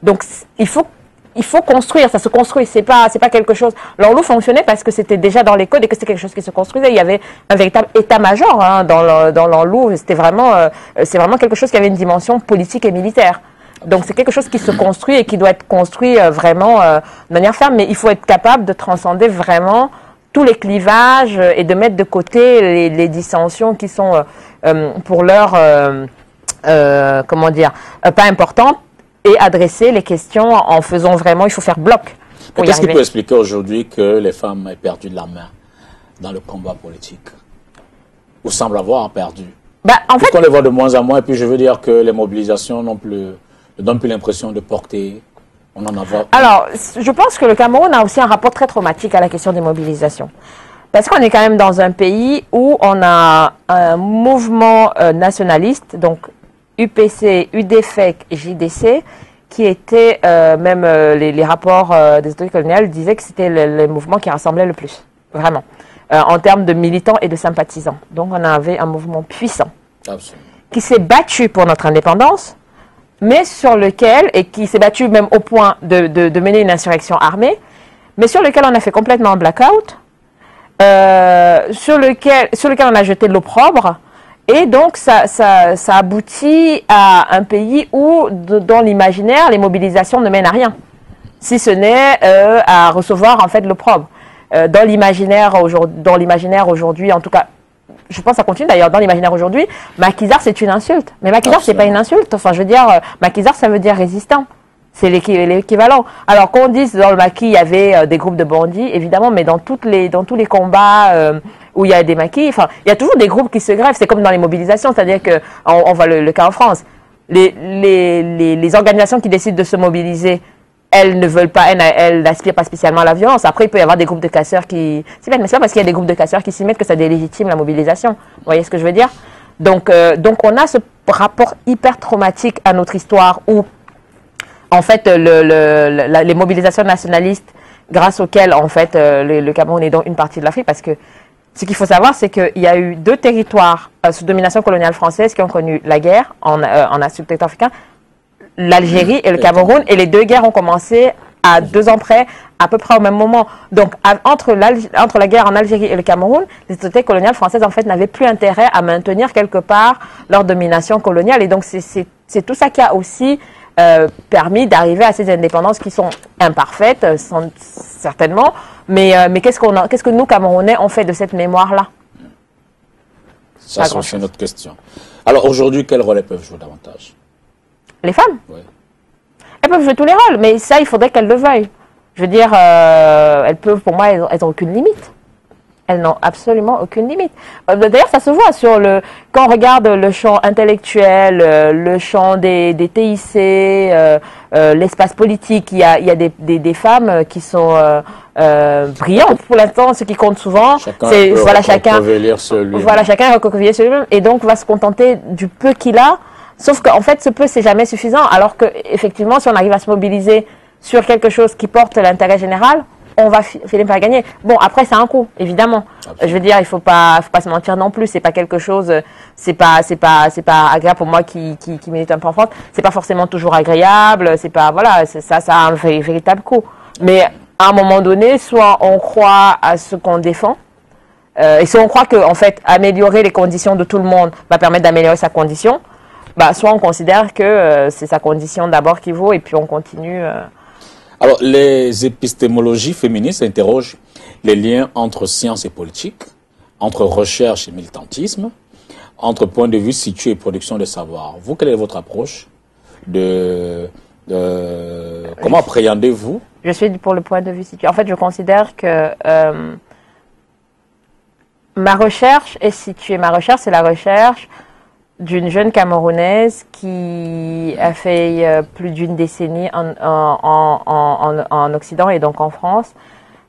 donc il faut construire, ça se construit, c'est pas quelque chose. L'enlou fonctionnait parce que c'était déjà dans les codes et que c'était quelque chose qui se construisait. Il y avait un véritable état-major dans l'enlou. C'est vraiment quelque chose qui avait une dimension politique et militaire. Donc c'est quelque chose qui se construit et qui doit être construit vraiment de manière ferme. Mais il faut être capable de transcender vraiment tous les clivages et de mettre de côté les dissensions qui sont pour l'heure, comment dire, pas importantes, et adresser les questions en faisant vraiment, il faut faire bloc. pour y Qu'est-ce qui arriver. peut expliquer aujourd'hui que les femmes aient perdu de la main dans le combat politique? Ou semblent avoir perdu? En fait, On les voit de moins en moins, et puis je veux dire que les mobilisations ne donnent plus l'impression de porter. On en a. alors, je pense que le Cameroun a aussi un rapport très traumatique à la question des mobilisations. Parce qu'on est quand même dans un pays où on a un mouvement nationaliste, donc UPC, UDFEC et JDC, qui étaient, même les rapports des autorités coloniales disaient que c'était le mouvement qui rassemblait le plus, vraiment, en termes de militants et de sympathisants. Donc on avait un mouvement puissant. Absolument. Qui s'est battu pour notre indépendance, mais sur lequel, et qui s'est battu même au point de mener une insurrection armée, mais sur lequel on a fait complètement un blackout, sur lequel on a jeté de l'opprobre, et donc ça aboutit à un pays où, dans l'imaginaire, les mobilisations ne mènent à rien, si ce n'est à recevoir en fait l'opprobre. Dans l'imaginaire aujourd'hui, en tout cas, je pense que ça continue d'ailleurs dans l'imaginaire aujourd'hui, maquisard c'est une insulte. Mais maquisard c'est pas une insulte. Enfin, je veux dire, maquisard ça veut dire résistant. C'est l'équivalent. Alors qu'on dise dans le maquis il y avait des groupes de bandits, évidemment, mais dans tous les combats où il y a des maquis, enfin, il y a toujours des groupes qui se grèvent. C'est comme dans les mobilisations, c'est-à-dire que on voit le cas en France. Les organisations qui décident de se mobiliser, elles ne veulent pas, elles n'aspirent pas spécialement à la violence. Après, il peut y avoir des groupes de casseurs qui s'y mettent, mais c'est pas parce qu'il y a des groupes de casseurs qui s'y mettent que ça délégitime la mobilisation. Vous voyez ce que je veux dire? Donc on a ce rapport hyper traumatique à notre histoire où, en fait, les mobilisations nationalistes, grâce auxquelles, en fait, le Cameroun est dans une partie de l'Afrique, parce que ce qu'il faut savoir, c'est qu'il y a eu 2 territoires sous domination coloniale française qui ont connu la guerre en sous-territoire africain, l'Algérie et le Cameroun, et les 2 guerres ont commencé à 2 ans près, à peu près au même moment. Donc, entre la guerre en Algérie et le Cameroun, les autorités coloniales françaises, en fait, n'avaient plus intérêt à maintenir quelque part leur domination coloniale. Et donc, c'est tout ça qui a aussi permis d'arriver à ces indépendances qui sont imparfaites, certainement. Mais qu'est-ce que nous, Camerounais, on fait de cette mémoire-là? Ça, c'est une autre question. Alors, aujourd'hui, quel rôle elles peuvent jouer davantage? Les femmes? Oui. Elles peuvent jouer tous les rôles, mais ça, il faudrait qu'elles le veuillent. Je veux dire, elles peuvent, pour moi, elles n'ont aucune limite. Elles n'ont absolument aucune limite. D'ailleurs, ça se voit quand on regarde le champ intellectuel, le champ des TIC, l'espace politique. Il y a des femmes qui sont brillantes. Pour l'instant, ce qui compte souvent, c'est chacun est recroquevillé sur lui-même et donc va se contenter du peu qu'il a. Sauf qu'en fait, ce peu, c'est jamais suffisant. Alors que, effectivement, si on arrive à se mobiliser sur quelque chose qui porte l'intérêt général, on va finir par gagner. Bon, après, c'est un coût, évidemment. Absolument. Je veux dire, il faut pas se mentir non plus. C'est pas quelque chose, c'est pas agréable pour moi qui milite un peu en France. C'est pas forcément toujours agréable. C'est pas, voilà, ça a un véritable coût. Mais à un moment donné, soit on croit à ce qu'on défend, et si on croit que, en fait, améliorer les conditions de tout le monde va permettre d'améliorer sa condition, soit on considère que c'est sa condition d'abord qui vaut, et puis on continue. Alors, les épistémologies féministes interrogent les liens entre science et politique, entre recherche et militantisme, entre point de vue situé et production de savoir. Vous, quelle est votre approche comment appréhendez-vous? Je suis pour le point de vue situé. En fait, je considère que ma recherche est située. Ma recherche, c'est la recherche d'une jeune Camerounaise qui a fait plus d'une décennie en Occident et donc en France.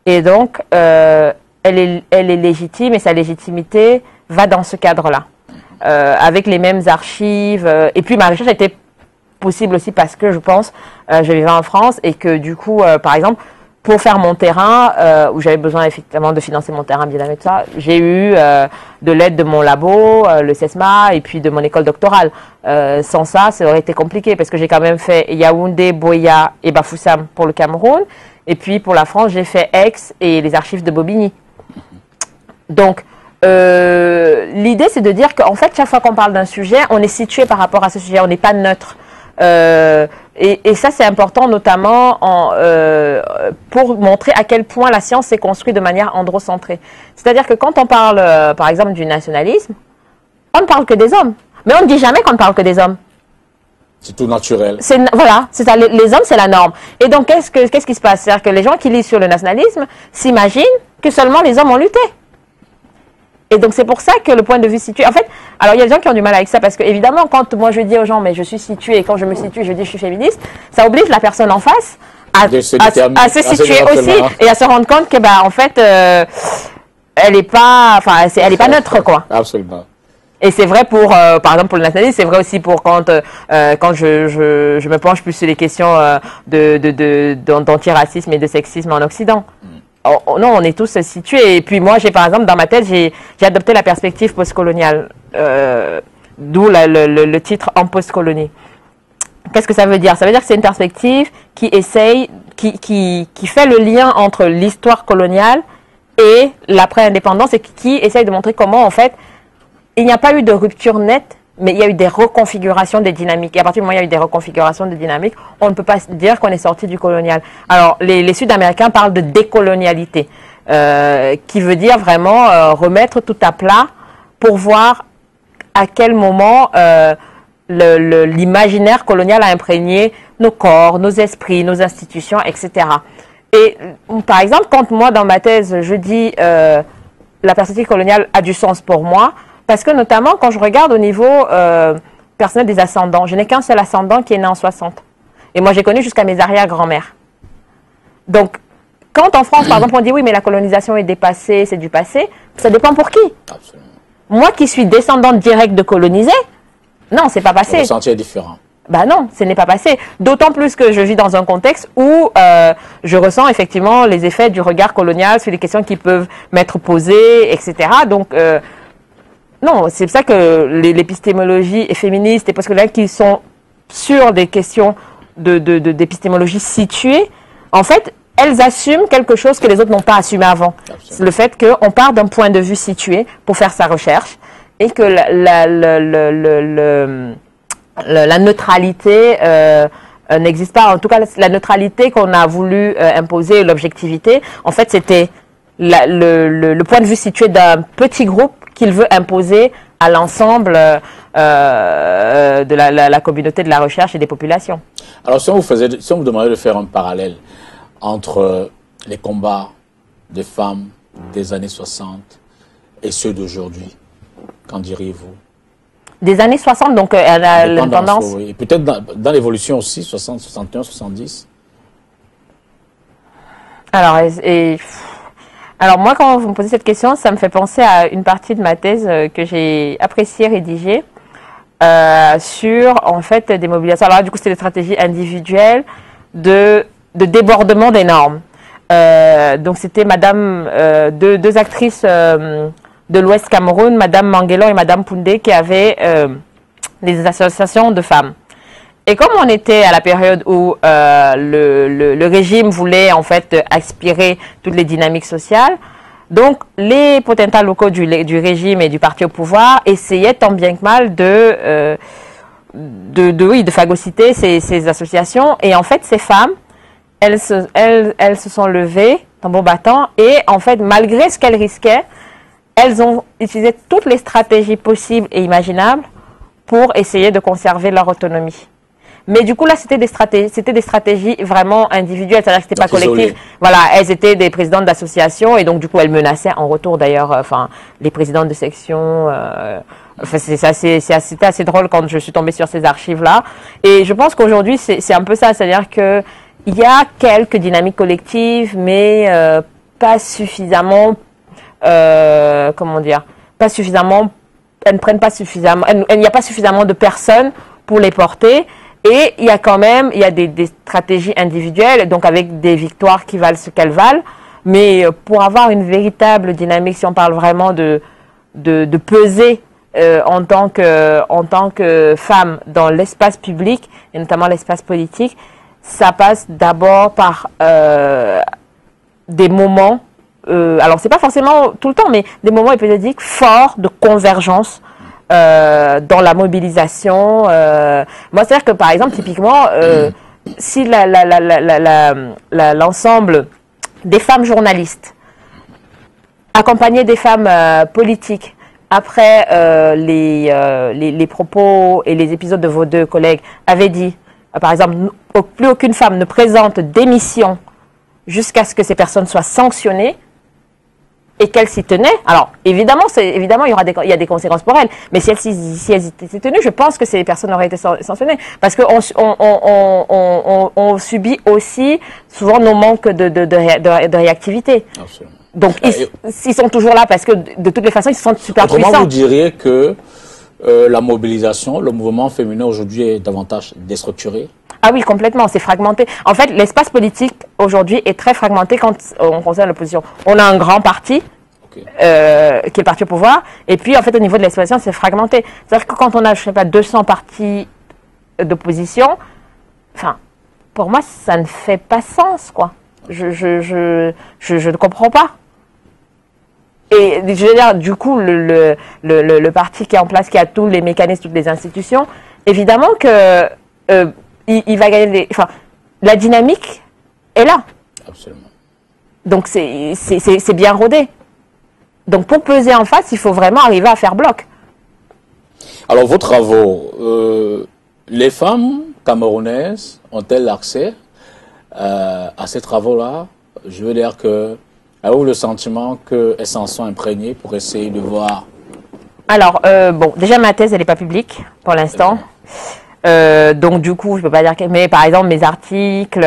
Et donc, elle est légitime et sa légitimité va dans ce cadre-là, avec les mêmes archives. Et puis, ma recherche a été possible aussi parce que, je pense, je vivais en France et que du coup, par exemple, pour faire mon terrain, où j'avais besoin effectivement de financer mon terrain, bien avec ça, j'ai eu de l'aide de mon labo, le CESMA, et puis de mon école doctorale. Sans ça, ça aurait été compliqué, parce que j'ai quand même fait Yaoundé, Boya et Bafoussam pour le Cameroun, et puis pour la France, j'ai fait Aix et les archives de Bobigny. Donc, l'idée, c'est de dire qu'en fait, chaque fois qu'on parle d'un sujet, on est situé par rapport à ce sujet, on n'est pas neutre. Et ça, c'est important, notamment pour montrer à quel point la science s'est construite de manière androcentrée. C'est-à-dire que quand on parle, par exemple, du nationalisme, on ne parle que des hommes. Mais on ne dit jamais qu'on ne parle que des hommes. C'est tout naturel. Voilà, c'est ça, les hommes, c'est la norme. Et donc, qu'est-ce qui se passe? C'est-à-dire que les gens qui lisent sur le nationalisme s'imaginent que seulement les hommes ont lutté. Et donc, c'est pour ça que le point de vue situé... En fait, alors, il y a des gens qui ont du mal avec ça, parce que, évidemment, quand moi, je dis aux gens, mais je suis située, et quand je me situe, je dis, je suis féministe, ça oblige la personne en face à se situer aussi, et à se rendre compte que, bah, en fait, elle n'est pas, enfin, elle est pas neutre, quoi. Absolument. Et c'est vrai pour, par exemple, pour le nationalisme, c'est vrai aussi pour quand je me penche plus sur les questions d'antiracisme et de sexisme en Occident. Oh, non, on est tous situés. Et puis moi, par exemple, dans ma tête, j'ai adopté la perspective postcoloniale, d'où le titre En postcolonie. Qu'est-ce que ça veut dire? Ça veut dire que c'est une perspective qui essaye, qui fait le lien entre l'histoire coloniale et l'après-indépendance, et qui essaye de montrer comment, en fait, il n'y a pas eu de rupture nette, mais il y a eu des reconfigurations des dynamiques. Et à partir du moment où il y a eu des reconfigurations des dynamiques, on ne peut pas dire qu'on est sorti du colonial. Alors, les Sud-Américains parlent de décolonialité, qui veut dire vraiment remettre tout à plat pour voir à quel moment l'imaginaire colonial a imprégné nos corps, nos esprits, nos institutions, etc. Et par exemple, quand moi, dans ma thèse, je dis la perspective coloniale a du sens pour moi, parce que notamment, quand je regarde au niveau personnel des ascendants, je n'ai qu'un seul ascendant qui est né en 60. Et moi, j'ai connu jusqu'à mes arrière-grand-mères. Donc, quand en France, par exemple, on dit oui, mais la colonisation est dépassée, c'est du passé, ça dépend pour qui. Absolument. Moi qui suis descendante directe de colonisés, non, c'est pas passé. Le ressenti est différent. Ben non, ce n'est pas passé. D'autant plus que je vis dans un contexte où je ressens effectivement les effets du regard colonial sur les questions qui peuvent m'être posées, etc. Donc, non, c'est pour ça que l'épistémologie est féministe et parce que là, qui sont sur des questions d'épistémologie située, en fait, elles assument quelque chose que les autres n'ont pas assumé avant. C'est le fait qu'on part d'un point de vue situé pour faire sa recherche et que la neutralité n'existe pas. En tout cas, la neutralité qu'on a voulu imposer, l'objectivité, en fait, c'était le point de vue situé d'un petit groupe qu'il veut imposer à l'ensemble de la communauté de la recherche et des populations. Alors, si on vous demandait de faire un parallèle entre les combats des femmes des années 60 et ceux d'aujourd'hui, qu'en diriez-vous? Des années 60, donc l'indépendance. Oui. Et peut-être dans l'évolution aussi, 60, 61, 70. Alors moi, quand vous me posez cette question, ça me fait penser à une partie de ma thèse que j'ai appréciée rédiger sur, en fait, des mobilisations. Alors là, du coup, c'était des stratégies individuelles de débordement des normes. Donc c'était deux actrices de l'Ouest Cameroun, Madame Manguelon et Madame Poundé, qui avaient des associations de femmes. Et comme on était à la période où le régime voulait en fait aspirer toutes les dynamiques sociales, donc les potentats locaux du régime et du parti au pouvoir essayaient tant bien que mal de phagocyter ces associations. Et en fait, ces femmes, elles se sont levées, tambour battant, et en fait, malgré ce qu'elles risquaient, elles ont utilisé toutes les stratégies possibles et imaginables pour essayer de conserver leur autonomie. Mais du coup, là, c'était des stratégies vraiment individuelles, c'est-à-dire que c'était pas collectif. Voilà, elles étaient des présidentes d'associations et donc, du coup, elles menaçaient en retour, d'ailleurs, les présidentes de section. C'était assez drôle quand je suis tombée sur ces archives-là. Et je pense qu'aujourd'hui, c'est un peu ça, c'est-à-dire que il y a quelques dynamiques collectives, mais pas suffisamment, comment dire, pas suffisamment, elles ne prennent pas suffisamment, il n'y a pas suffisamment de personnes pour les porter. Et il y a quand même, des stratégies individuelles, donc avec des victoires qui valent ce qu'elles valent. Mais pour avoir une véritable dynamique, si on parle vraiment de peser en tant que femme dans l'espace public, et notamment l'espace politique, ça passe d'abord par des moments, alors c'est pas forcément tout le temps, mais des moments épisodiques forts de convergence dans la mobilisation. Moi, c'est-à-dire que, par exemple, typiquement, si l'ensemble des femmes journalistes, accompagnées des femmes politiques, après les propos et les épisodes de vos deux collègues, avaient dit, par exemple, plus aucune femme ne présente démission jusqu'à ce que ces personnes soient sanctionnées, et qu'elle s'y tenait, alors évidemment, il y a des conséquences pour elle, mais si elles s'y tenues, je pense que ces personnes auraient été sanctionnées, parce qu'on on subit aussi souvent nos manques de réactivité. Absolument. Donc ils sont toujours là parce que de toutes les façons, ils se sentent super puissants. Comment vous diriez que la mobilisation, le mouvement féminin aujourd'hui est davantage déstructuré? Ah oui, complètement, c'est fragmenté. En fait, l'espace politique aujourd'hui est très fragmenté quand on concerne l'opposition. On a un grand parti, qui est le parti au pouvoir, et puis en fait au niveau de l'expression, c'est fragmenté. C'est-à-dire que quand on a, je sais pas, 200 partis d'opposition, enfin, pour moi, ça ne fait pas sens, quoi. Je ne comprends pas. Et je veux dire, du coup, le parti qui est en place, qui a tous les mécanismes, toutes les institutions, évidemment que il va gagner enfin, la dynamique est là. Absolument. Donc c'est bien rodé. Donc pour peser en face, il faut vraiment arriver à faire bloc. Alors vos travaux, les femmes camerounaises ont-elles accès à ces travaux-là? Je veux dire que avez-vous le sentiment qu'elles s'en sont imprégnées pour essayer de voir? Alors bon, déjà ma thèse elle n'est pas publique pour l'instant. Donc du coup, je peux pas dire que... Mais par exemple, mes articles...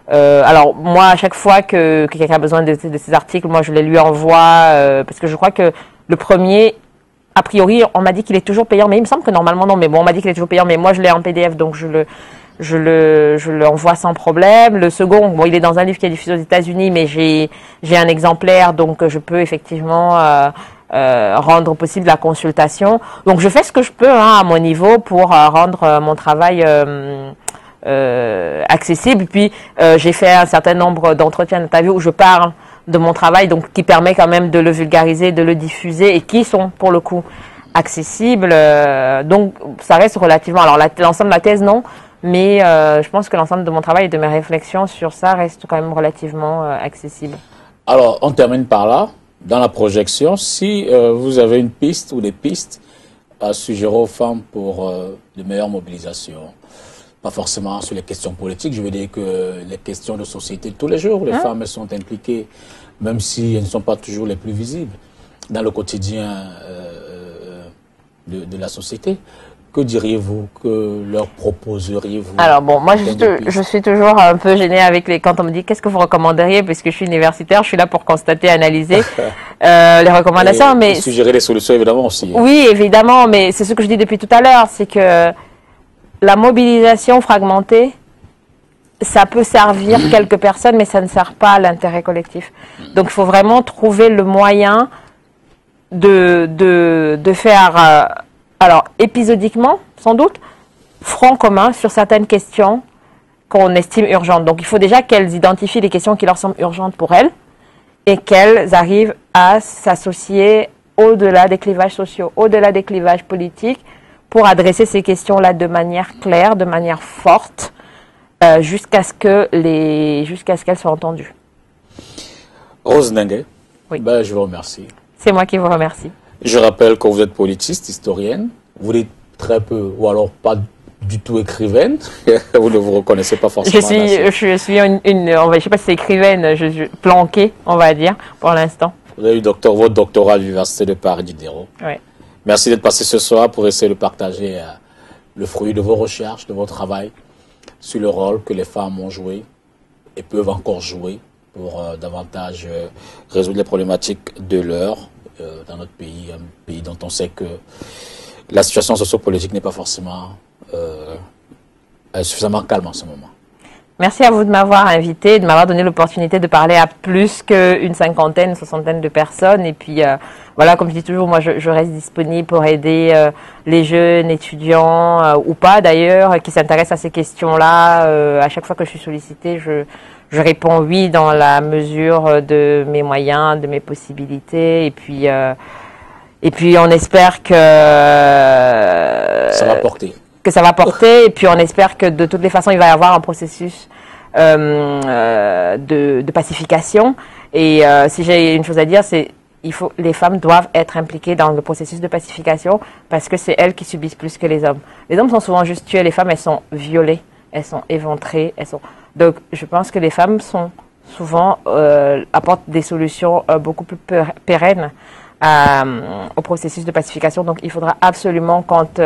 alors moi, à chaque fois que quelqu'un a besoin de ces articles, moi je les lui envoie parce que je crois que le premier, a priori, on m'a dit qu'il est toujours payant, mais il me semble que normalement non, mais bon, on m'a dit qu'il est toujours payant, mais moi je l'ai en PDF, donc je le envoie sans problème. Le second, bon, il est dans un livre qui est diffusé aux États-Unis, mais j'ai un exemplaire, donc je peux effectivement... rendre possible la consultation. Donc je fais ce que je peux à mon niveau pour rendre mon travail accessible. Puis j'ai fait un certain nombre d'entretiens, d'interviews où je parle de mon travail, donc qui permet quand même de le vulgariser, de le diffuser et qui sont pour le coup accessibles. Donc ça reste relativement... Alors l'ensemble de la thèse, non. Mais je pense que l'ensemble de mon travail et de mes réflexions sur ça reste quand même relativement accessible. Alors on termine par là. Dans la projection, si vous avez une piste ou des pistes à suggérer aux femmes pour de meilleures mobilisations, pas forcément sur les questions politiques, je veux dire que les questions de société, tous les jours, les femmes sont impliquées, même si elles ne sont pas toujours les plus visibles dans le quotidien de la société. Que diriez-vous, que leur proposeriez-vous? Alors bon, moi je suis toujours un peu gênée avec quand on me dit qu'est-ce que vous recommanderiez, puisque je suis universitaire, je suis là pour constater, analyser les recommandations. Mais suggérer des solutions évidemment aussi. Oui, évidemment, mais c'est ce que je dis depuis tout à l'heure, c'est que la mobilisation fragmentée, ça peut servir quelques personnes, mais ça ne sert pas à l'intérêt collectif. Donc il faut vraiment trouver le moyen de faire... alors, épisodiquement, sans doute, front commun sur certaines questions qu'on estime urgentes. Donc, il faut déjà qu'elles identifient les questions qui leur semblent urgentes pour elles et qu'elles arrivent à s'associer au-delà des clivages sociaux, au-delà des clivages politiques, pour adresser ces questions-là de manière claire, de manière forte, jusqu'à ce qu'elles soient entendues. Rose Ndengue, oui. Je vous remercie. C'est moi qui vous remercie. Je rappelle que vous êtes politiste, historienne. Vous dites très peu, ou alors pas du tout écrivaine. Vous ne vous reconnaissez pas forcément. Je suis je sais pas si c'est écrivaine, planquée, on va dire, pour l'instant. Vous avez eu votre doctorat à l'Université de Paris Diderot. Oui. Merci d'être passé ce soir pour essayer de partager le fruit de vos recherches, de votre travail sur le rôle que les femmes ont joué et peuvent encore jouer pour davantage résoudre les problématiques de l'heure dans notre pays, un pays dont on sait que la situation sociopolitique n'est pas forcément suffisamment calme en ce moment. Merci à vous de m'avoir invité, de m'avoir donné l'opportunité de parler à plus qu'une cinquantaine, une soixantaine de personnes. Et puis, voilà, comme je dis toujours, moi, je reste disponible pour aider les jeunes étudiants, ou pas d'ailleurs, qui s'intéressent à ces questions-là. À chaque fois que je suis sollicitée, je réponds oui dans la mesure de mes moyens, de mes possibilités. Et puis on espère que ça va porter. Que ça va porter. Et puis on espère que de toutes les façons, il va y avoir un processus de pacification. Et si j'ai une chose à dire, c'est les femmes doivent être impliquées dans le processus de pacification parce que c'est elles qui subissent plus que les hommes. Les hommes sont souvent juste tués, les femmes, elles sont violées, elles sont éventrées, Donc, je pense que les femmes sont souvent apportent des solutions beaucoup plus pérennes au processus de pacification. Donc, il faudra absolument, quand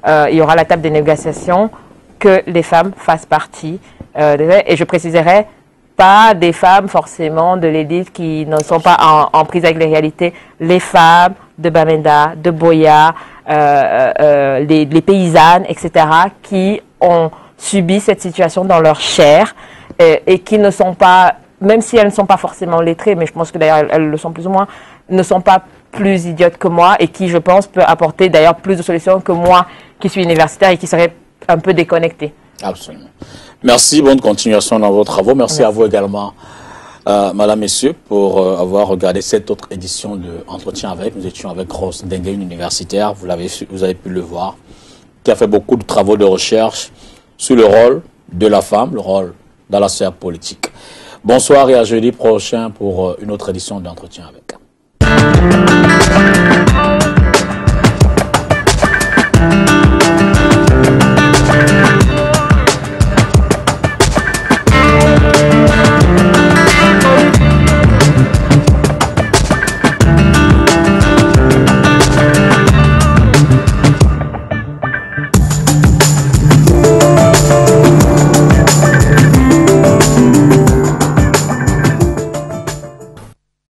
il y aura la table des négociations, que les femmes fassent partie. Et je préciserai, pas des femmes forcément de l'élite qui ne sont pas en prise avec les réalités. Les femmes de Bamenda, de Boya, les paysannes, etc., qui ont subi cette situation dans leur chair et qui ne sont pas, même si elles ne sont pas forcément lettrées, mais je pense que d'ailleurs elles le sont plus ou moins, ne sont pas plus idiotes que moi et qui, je pense, peut apporter d'ailleurs plus de solutions que moi qui suis universitaire et qui serait un peu déconnectée. Absolument. Merci, bonne continuation dans vos travaux. Merci à vous également, Madame, Messieurs, pour avoir regardé cette autre édition de Entretien avec. Nous étions avec Rose Dengue, une universitaire, vous avez pu le voir, qui a fait beaucoup de travaux de recherche sur le rôle de la femme, le rôle dans la sphère politique. Bonsoir et à jeudi prochain pour une autre édition d'Entretien avec.